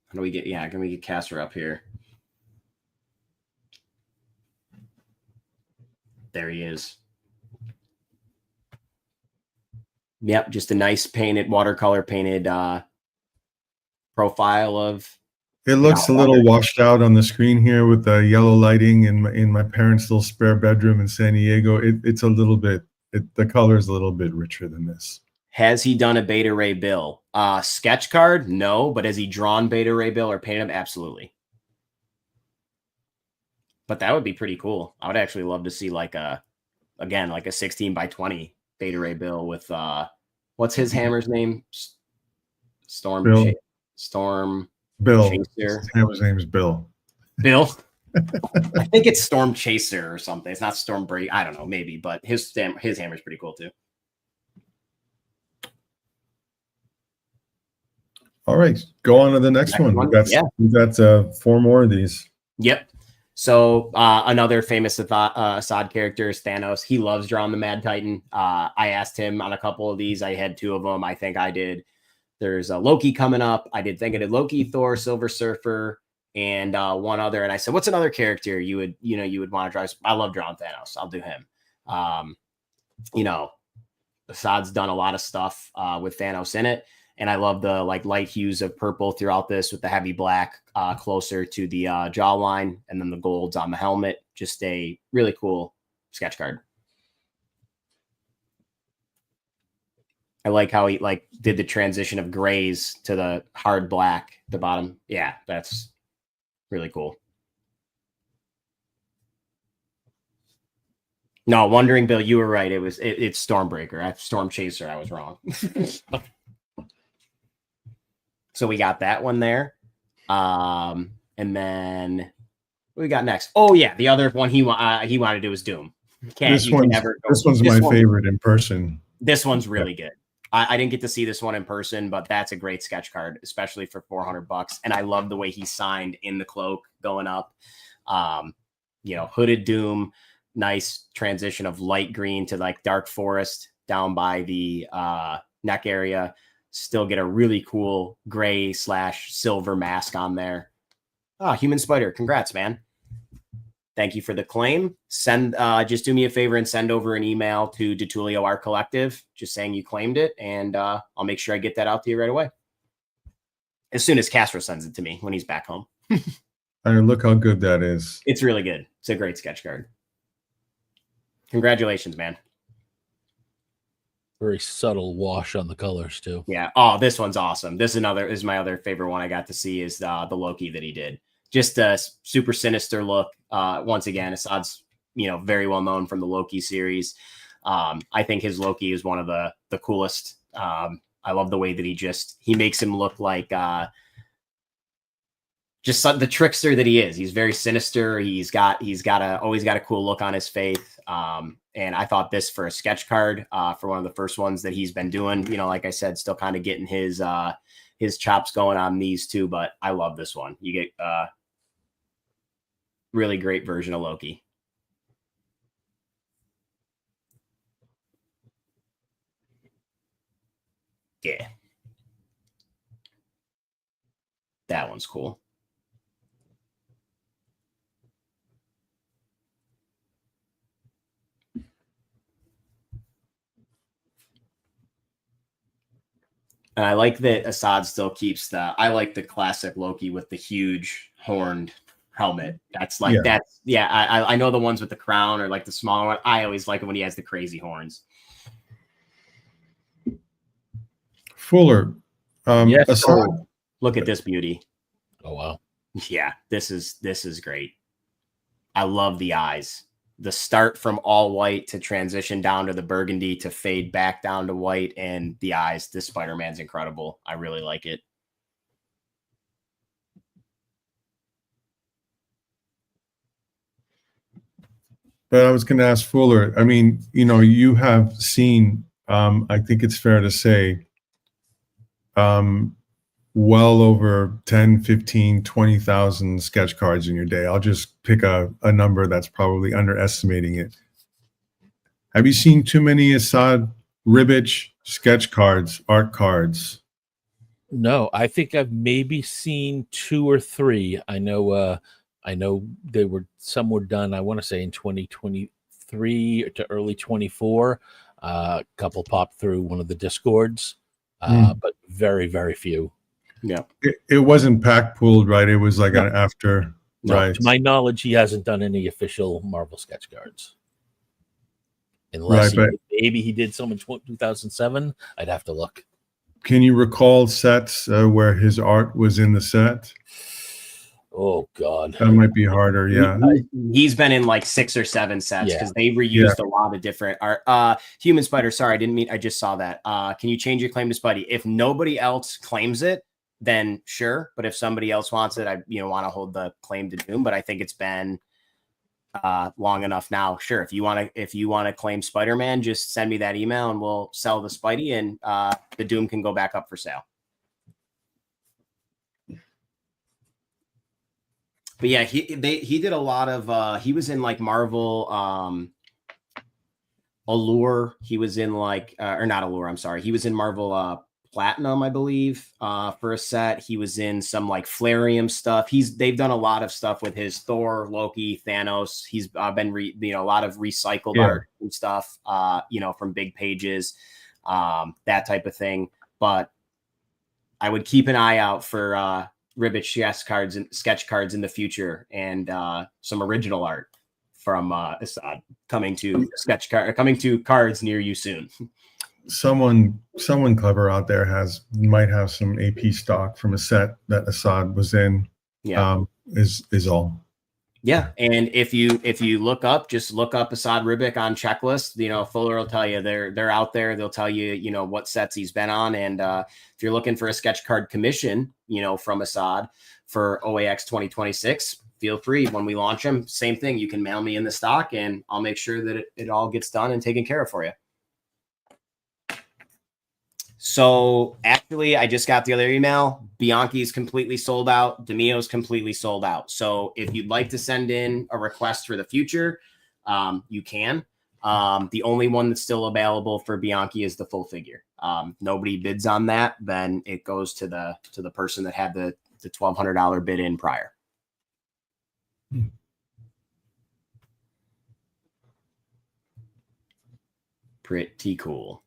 How do we get? Yeah, can we get Castor up here? There he is. Yep, just a nice watercolor painted profile of. It looks a little washed out on the screen here with the yellow lighting in my parents' little spare bedroom in San Diego. It's a little bit. The color is a little bit richer than this. Has he done a Beta Ray Bill? Sketch card? No, but has he drawn Beta Ray Bill or painted him? Absolutely. But that would be pretty cool. I would actually love to see like a 16 by 20 Beta Ray Bill with what's his hammer's name? Storm Bill. Bill. Chaser. His hammer's name is Bill. Bill. I think it's Storm Chaser or something. It's not Storm Break. I don't know, maybe, but his hammer's pretty cool too. All right, go on to the next one. We've got 4 more of these. Yep. So another famous Esad character is Thanos. He loves drawing the Mad Titan. I asked him on a couple of these. I had 2 of them. I think I did. There's a Loki coming up. I did Loki, Thor, Silver Surfer, and one other. And I said, what's another character you would want to draw? I love drawing Thanos. I'll do him. Esad's done a lot of stuff with Thanos in it. And I love the light hues of purple throughout this with the heavy black closer to the jawline, and then the golds on the helmet. Just a really cool sketch card. I like how he did the transition of grays to the hard black at the bottom. Yeah, that's really cool. No, Wondering Bill, you were right. It's Stormbreaker. Storm Chaser. I was wrong. So we got that one there. And then what we got next? Oh yeah, the other one he wanted to do was Doom. This one's my favorite in person. This one's really good. I didn't get to see this one in person, but that's a great sketch card, especially for $400. And I love the way he signed in the cloak going up. Hooded Doom, nice transition of light green to dark forest down by the neck area. Still get a really cool gray/silver mask on there. Human Spider, congrats, man. Thank you for the claim. Send, just do me a favor and send over an email to Dulio Art Collective, just saying you claimed it, and I'll make sure I get that out to you right away. As soon as Castro sends it to me when he's back home. And look how good that is. It's really good. It's a great sketch card. Congratulations, man. Very subtle wash on the colors too. Yeah. Oh, this one's awesome. This is my other favorite one I got to see is the Loki that he did. Just a super sinister look. Once again, Esad's, very well known from the Loki series. I think his Loki is one of the coolest. I love the way that he makes him look like just the trickster that he is. He's very sinister. He's always got a cool look on his face. And I thought this for a sketch card, for one of the first ones that he's been doing, like I said, still kind of getting his chops going on these two, but I love this one. You get really great version of Loki. Yeah. That one's cool. And I like that Esad still keeps I like the classic Loki with the huge horned helmet. That's like, I know the ones with the crown or like the smaller one. I always like it when he has the crazy horns. Fuller. Yes. Esad. Look at this beauty. Oh, wow. Yeah, this is great. I love the eyes. The start from all white to transition down to the burgundy to fade back down to white, and the eyes. This Spider-Man's incredible. I really like it. But I was going to ask Fuller. I mean, you have seen, I think it's fair to say, well over 10, 15, 20,000 sketch cards in your day. I'll just pick a number that's probably underestimating it. Have you seen too many Esad Ribic sketch cards, art cards? No, I think I've maybe seen 2 or 3. I know some were done, I want to say in 2023 to early 24. A couple popped through one of the Discords, but very, very few. Yeah. It wasn't pack pooled, right? It was like an after, No, right? to my knowledge, he hasn't done any official Marvel sketch cards. Unless maybe he did some in 2007. I'd have to look. Can you recall sets where his art was in the set? Oh, God. That might be harder, yeah. He's been in like 6 or 7 sets because they reused a lot of different art. Human Spider, sorry, I just saw that. Can you change your claim to Spidey? If nobody else claims it, then sure. But if somebody else wants it, I want to hold the claim to Doom. But I think it's been long enough now. Sure, if you want to claim Spider-Man, just send me that email and we'll sell the Spidey, and the Doom can go back up for sale. But yeah, he did a lot of he was in like Marvel Allure. He was in like or not Allure, I'm sorry. He was in Marvel Platinum, I believe, for a set. He was in some like Flarium stuff. They've done a lot of stuff with his Thor, Loki, Thanos. He's been a lot of recycled art and stuff, from big pages, that type of thing. But I would keep an eye out for Ribic sketch cards in the future, and some original art from Esad coming to cards near you soon. Someone clever out there might have some AP stock from a set that Esad was in. Yeah, is all. Yeah, and if you just look up Esad Ribic on Checklist. Fuller will tell you they're out there. They'll tell you what sets he's been on, and if you're looking for a sketch card commission, from Esad for OAX 2026, feel free. When we launch them, same thing. You can mail me in the stock, and I'll make sure that it all gets done and taken care of for you. So actually, I just got the other email. Bianchi's completely sold out. DeMio's completely sold out. So if you'd like to send in a request for the future, you can. The only one that's still available for Bianchi is the full figure. Nobody bids on that, then it goes to the person that had the $1,200 bid in prior. Pretty cool.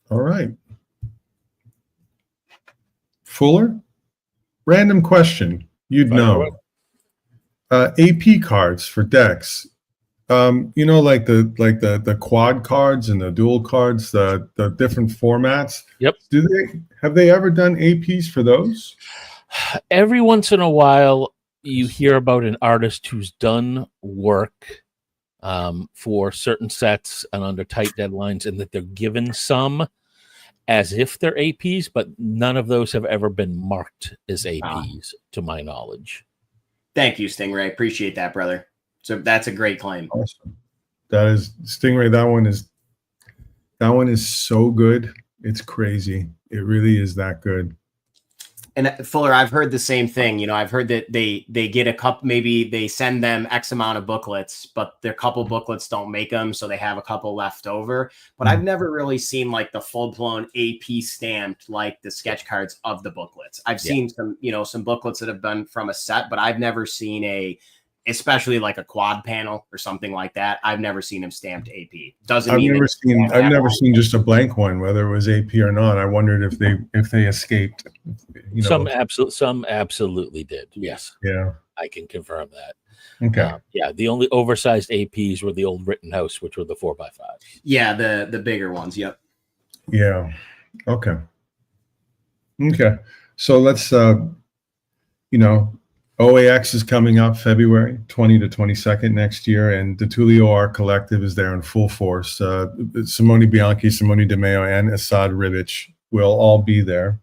All right. Fuller, random question. You'd know. AP cards for decks. You know, like the quad cards and the dual cards, the different formats. Yep. Have they ever done APs for those? Every once in a while, you hear about an artist who's done work for certain sets and under tight deadlines, and that they're given some as if they're APs, but none of those have ever been marked as APs, to my knowledge. Thank you, Stingray. Appreciate that, brother. So that's a great claim. Awesome. That is Stingray. That one is so good. It's crazy. It really is that good. And Fuller, I've heard the same thing. You know, I've heard that they get a couple, maybe they send them X amount of booklets, but their couple booklets don't make them, so they have a couple left over. But I've never really seen like the full-blown AP stamped like the sketch cards of the booklets. I've seen some, you know, some booklets that have been from a set, but I've never seen especially like a quad panel or something like that. I've never seen them stamped AP. I've never seen just a blank one, whether it was AP or not. I wondered if they escaped. You know. Some absolutely did. Yes. Yeah. I can confirm that. Okay. The only oversized APs were the old Rittenhouse, which were the 4x5. Yeah, the bigger ones. Yep. Yeah. Okay. Okay. So let's OAX is coming up February 20 to 22nd next year, and the Dulio Art Collective is there in full force. Simone Bianchi, Simone DeMeo, and Esad Ribic will all be there.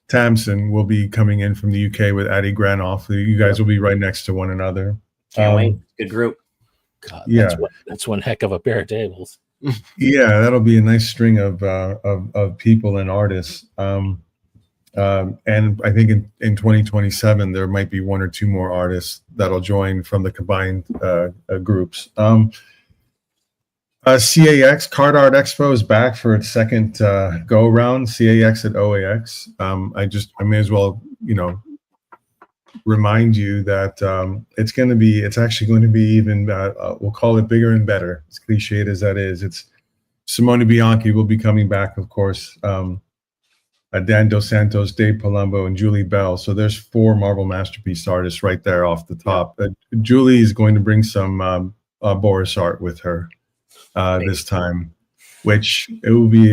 Tamsin will be coming in from the UK with Addie Granoff. You guys will be right next to one another. Can't wait. Good group. God, yeah, that's one heck of a pair of tables. Yeah, that'll be a nice string of people and artists. And I think in 2027, there might be one or two more artists that'll join from the combined groups. CAX, Card Art Expo, is back for its second go around. CAX at OAX. I may as well, remind you that it's actually going to be even, we'll call it bigger and better. As cliched as that is, it's Simone Bianchi will be coming back, of course. Dan Dos Santos, Dave Palumbo, and Julie Bell. So there's 4 Marvel Masterpiece artists right there off the top. Julie is going to bring some Boris art with her this time, which it will be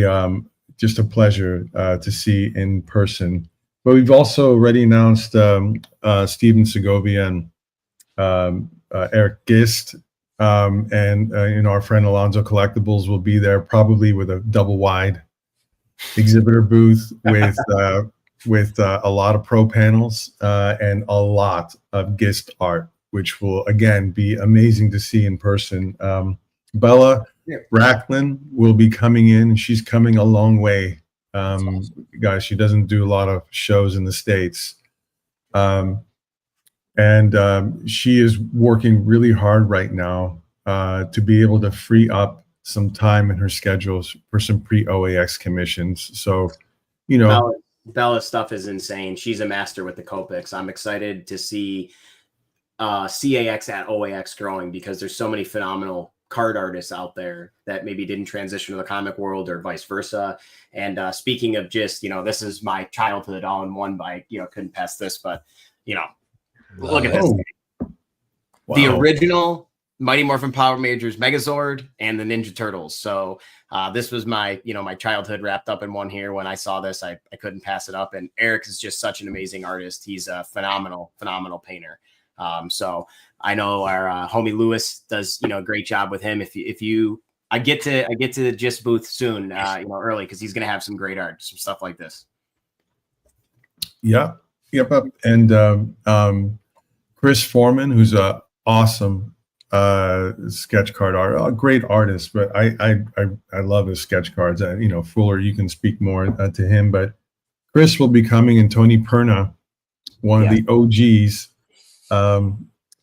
just a pleasure to see in person. But we've also already announced Steven Segovia and Eric Gist, and our friend Alonzo Collectibles will be there, probably with a double wide exhibitor booth with a lot of pro panels and a lot of Gist art, which will again be amazing to see in person. Bella Racklin will be coming in, and she's coming a long way. Awesome. Guys, she doesn't do a lot of shows in the States, and she is working really hard right now to be able to free up some time in her schedules for some pre-OAX commissions. So, Bella's stuff is insane. She's a master with the Copics. I'm excited to see CAX at OAX growing, because there's so many phenomenal card artists out there that maybe didn't transition to the comic world or vice versa. And speaking of just, this is my childhood all in one bite, couldn't pass this, but look at this. Wow. The original Mighty Morphin Power Rangers Megazord and the Ninja Turtles. So this was my, my childhood wrapped up in one here. When I saw this, I couldn't pass it up. And Eric is just such an amazing artist. He's a phenomenal painter. So I know our homie Lewis does, a great job with him. I get to the Gist booth soon, early, because he's going to have some great art, some stuff like this. Yep. And Chris Foreman, who's a awesome sketch card art, a great artist, but I love his sketch cards. Fuller, you can speak more to him, but Chris will be coming, and Tony Perna, one of the OGs,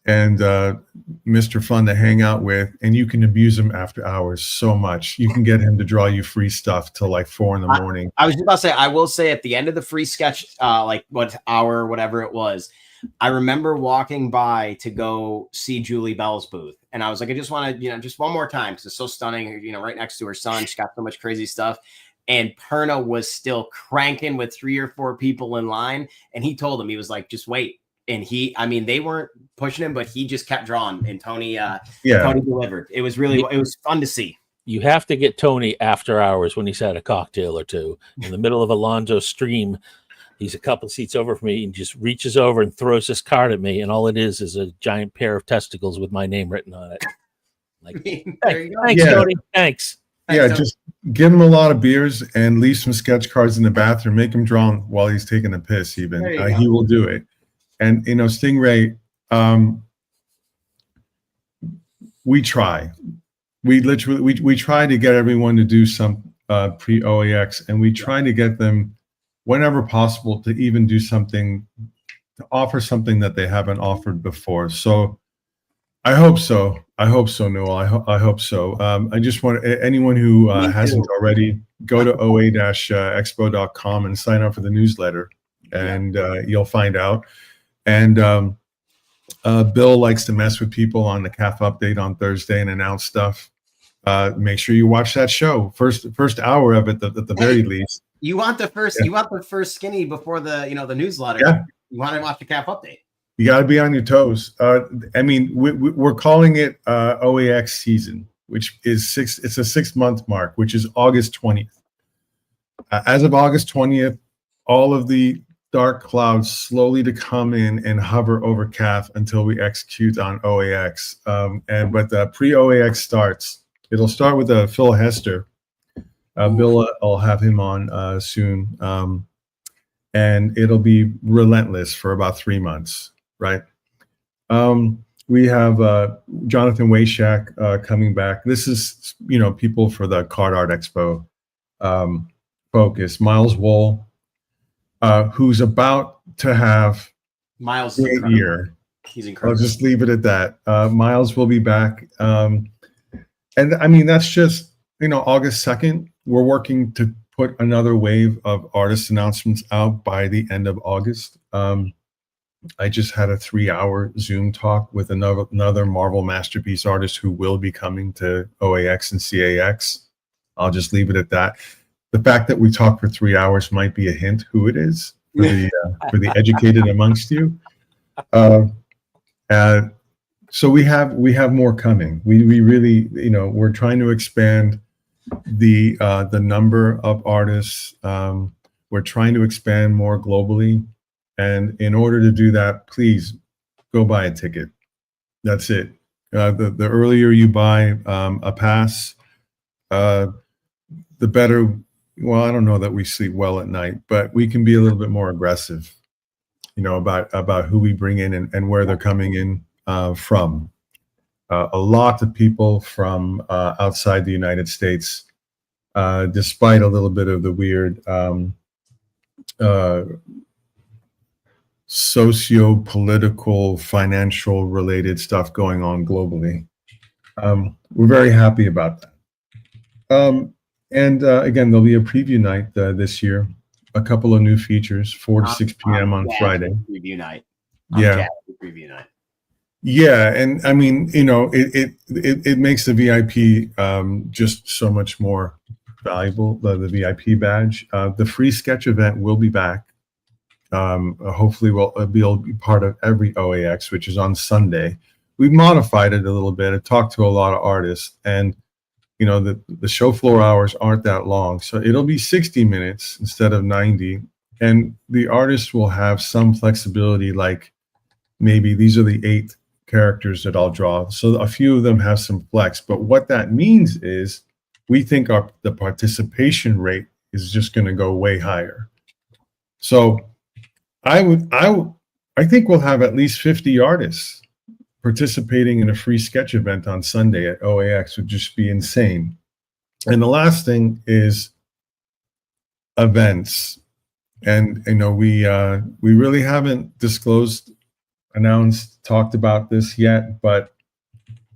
and Mr. Fun to hang out with, and you can abuse him after hours so much. You can get him to draw you free stuff till like 4 in the morning. I was just about to say, I will say at the end of the free sketch, like what hour, whatever it was, I remember walking by to go see Julie Bell's booth. And I was like, I just want to, just one more time because it's so stunning, right next to her son. She's got so much crazy stuff. And Perna was still cranking with 3 or 4 people in line. And he told him, he was like, just wait. And they weren't pushing him, but he just kept drawing. And Tony delivered. It was it was fun to see. You have to get Tony after hours when he's had a cocktail or two in the middle of Alonzo's stream. He's a couple seats over from me and just reaches over and throws this card at me. And all it is a giant pair of testicles with my name written on it. Like, thanks, Tony. Thanks. Yeah, just give him a lot of beers and leave some sketch cards in the bathroom. Make him draw while he's taking a piss even. He will do it. And, Stingray, we try. We literally, we try to get everyone to do some pre-OAX, and we try to get them whenever possible to even do something, to offer something that they haven't offered before. So I hope so. Noel. I hope so. I just want anyone who hasn't already, go to oa-expo.com and sign up for the newsletter, and you'll find out. And Bill likes to mess with people on the CAF update on Thursday and announce stuff. Make sure you watch that show. First hour of it at the very least. You want the first skinny before the the newsletter. Yeah. You want to watch the CAF update. You got to be on your toes. We're calling it OAX season, which is it's a 6-month mark, which is August 20th. As of August 20th, all of the dark clouds slowly to come in and hover over CAF until we execute on OAX. But the pre-OAX starts. It'll start with Phil Hester. Bill, I'll have him on soon. And it'll be relentless for about 3 months, right? We have Jonathan Wayshak coming back. This is, people for the Card Art Expo focus. Miles Wool, who's about to have Miles a great year. He's incredible. I'll just leave it at that. Miles will be back. And that's just, August 2nd. We're working to put another wave of artist announcements out by the end of August. I just had a 3-hour Zoom talk with another Marvel Masterpiece artist who will be coming to OAX and CAX. I'll just leave it at that. The fact that we talked for 3 hours might be a hint who it is for the educated amongst you. So we have more coming. We really, we're trying to expand the number of artists. We're trying to expand more globally, and in order to do that, please go buy a ticket. That's it. The earlier you buy a pass, the better. Well, I don't know that we sleep well at night, but we can be a little bit more aggressive, about who we bring in and where they're coming in from. A lot of people from outside the United States, despite a little bit of the weird socio-political, financial related stuff going on globally. We're very happy about that. And again, there'll be a preview night this year. A couple of new features, 4 to 6 p.m. on Friday. Preview night. Preview night. Yeah, and it makes the VIP just so much more valuable. The VIP badge. The free sketch event will be back. Hopefully, it'll be part of every OAX, which is on Sunday. We've modified it a little bit. I talked to a lot of artists, and the show floor hours aren't that long, so it'll be 60 minutes instead of 90, and the artists will have some flexibility, like maybe these are the 8 characters that I'll draw, so a few of them have some flex. But what that means is we think the participation rate is just going to go way higher. So I think we'll have at least 50 artists participating in a free sketch event on Sunday at OAX. Would just be insane. And the last thing is events. And we really haven't disclosed announced, talked about this yet, but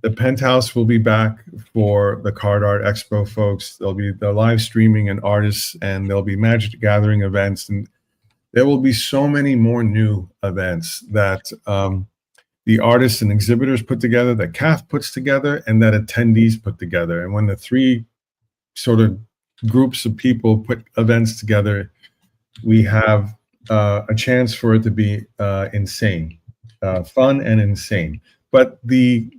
the Penthouse will be back for the Card Art Expo, folks. There'll be the live streaming and artists, and there'll be Magic the Gathering events, and there will be so many more new events that the artists and exhibitors put together, that CAF puts together, and that attendees put together. And when the three sort of groups of people put events together, we have a chance for it to be insane, fun and insane. But the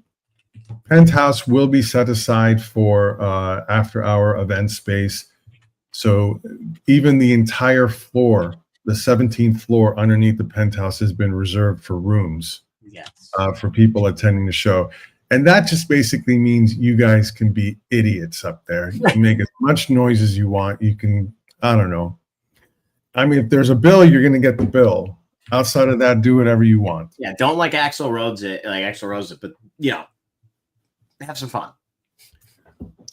Penthouse will be set aside for after-hour event space. So even the entire floor, the 17th floor underneath the Penthouse, has been reserved for rooms. Yes. For people attending the show. And that just basically means you guys can be idiots up there. You can make as much noise as you want. You can, I don't know. I mean, if there's a bill, you're going to get the bill. Outside of that, do whatever you want. Yeah, don't like Axl Rose it, but have some fun.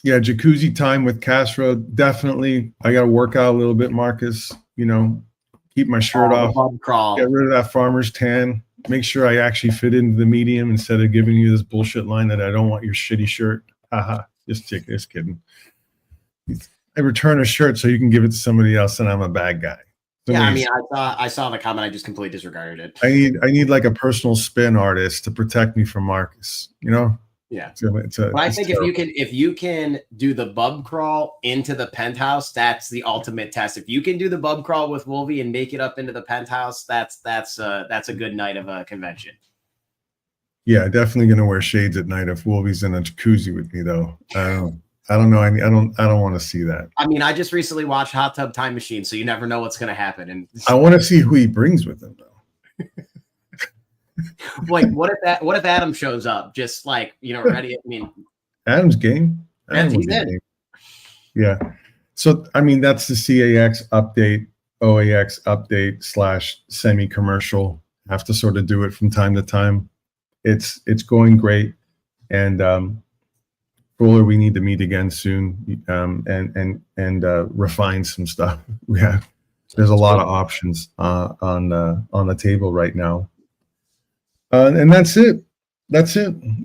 Yeah, jacuzzi time with Castro, definitely. I got to work out a little bit, Marcus. Keep my shirt off. Crawl. Get rid of that farmer's tan. Make sure I actually fit into the medium instead of giving you this bullshit line that I don't want your shitty shirt. Haha, just kidding. I return a shirt so you can give it to somebody else, and I'm a bad guy. Yeah, I mean, I saw the comment. I just completely disregarded it. I need like a personal spin artist to protect me from Marcus. Yeah. But I think if you can do the bub crawl into the Penthouse, that's the ultimate test. If you can do the bub crawl with Wolvie and make it up into the Penthouse, that's a good night of a convention. Yeah, definitely gonna wear shades at night if Wolvie's in a jacuzzi with me, though. I don't know. I don't want to see that. I mean, I just recently watched Hot Tub Time Machine, so you never know what's gonna happen. And I want to see who he brings with him, though. Like, what if Adam shows up just ready? I mean, Adam's game. He's in. Yeah. So I mean, that's the CAX update, OAX update / semi-commercial. Have to sort of do it from time to time. It's going great, and Fuller, we need to meet again soon, and refine some stuff. There's a lot of options on the table right now. And that's it.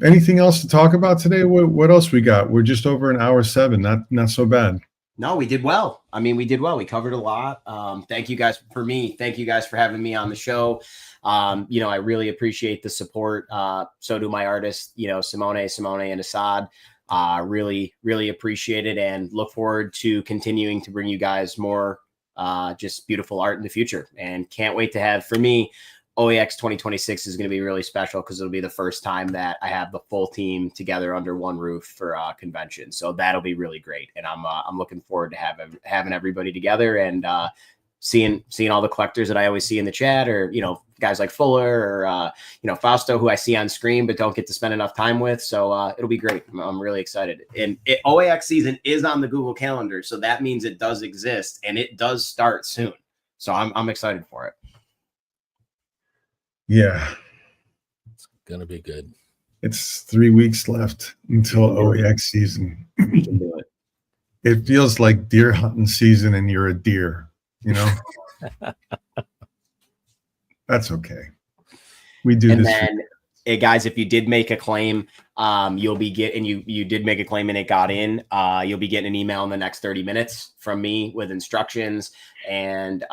Anything else to talk about today? What else we got? We're just over an hour 7. Not so bad. No, we did well. I mean, we did well. We covered a lot. Thank you guys for having me on the show. I really appreciate the support. So do my artists, Simone, and Esad. Really, really appreciate it, and look forward to continuing to bring you guys more just beautiful art in the future. And can't wait to have, for me, OAX 2026 is going to be really special because it'll be the first time that I have the full team together under one roof for a convention. So that'll be really great, and I'm looking forward to having everybody together and seeing all the collectors that I always see in the chat, or guys like Fuller or Fausto, who I see on screen but don't get to spend enough time with. So it'll be great. I'm really excited. And OAX season is on the Google Calendar, so that means it does exist and it does start soon. So I'm excited for it. Yeah, it's gonna be good. It's 3 weeks left until OAX season. We can do it. It feels like deer hunting season, and you're a deer. That's okay. We do and this. Then, hey guys, if you did make a claim, you'll be getting you did make a claim and it got in. You'll be getting an email in the next 30 minutes from me with instructions. And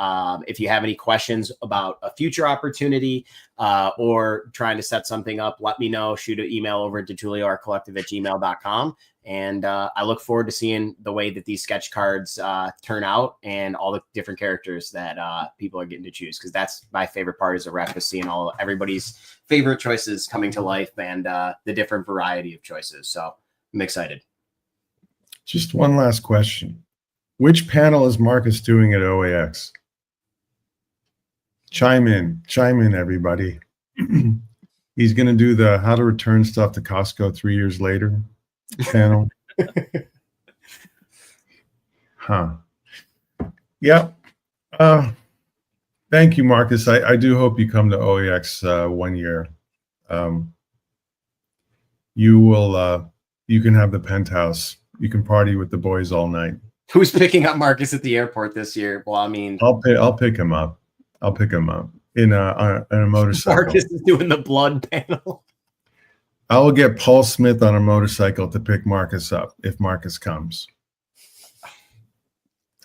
if you have any questions about a future opportunity or trying to set something up, let me know. Shoot an email over to dulioartcollective@gmail.com. And I look forward to seeing the way that these sketch cards turn out and all the different characters that people are getting to choose. Because that's my favorite part as a rep, is seeing everybody's favorite choices coming to life and the different variety of choices. So I'm excited. Just one last question. Which panel is Marcus doing at OAX? Chime in, everybody. He's going to do the how to return stuff to Costco 3 years later panel. Huh. Yeah. Thank you, Marcus. I do hope you come to OAX 1 year. You can have the penthouse. You can party with the boys all night. Who's picking up Marcus at the airport this year? Well, I mean, I'll pick him up. in a motorcycle. Marcus is doing the blood panel. I will get Paul Smith on a motorcycle to pick Marcus up if Marcus comes.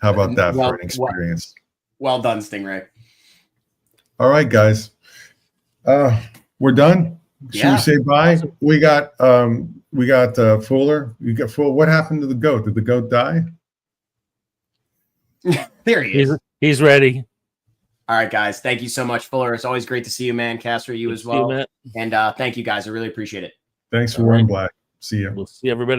How about that for an experience? Well done, Stingray. All right, guys. We're done. Should we say bye? Awesome. We got Fuller. You got Fuller. What happened to the goat? Did the goat die? There he is. He's ready. All right, guys. Thank you so much, Fuller. It's always great to see you, man. Castor, you as well. And thank you, guys. I really appreciate it. Thanks for wearing black. See you. We'll see everybody.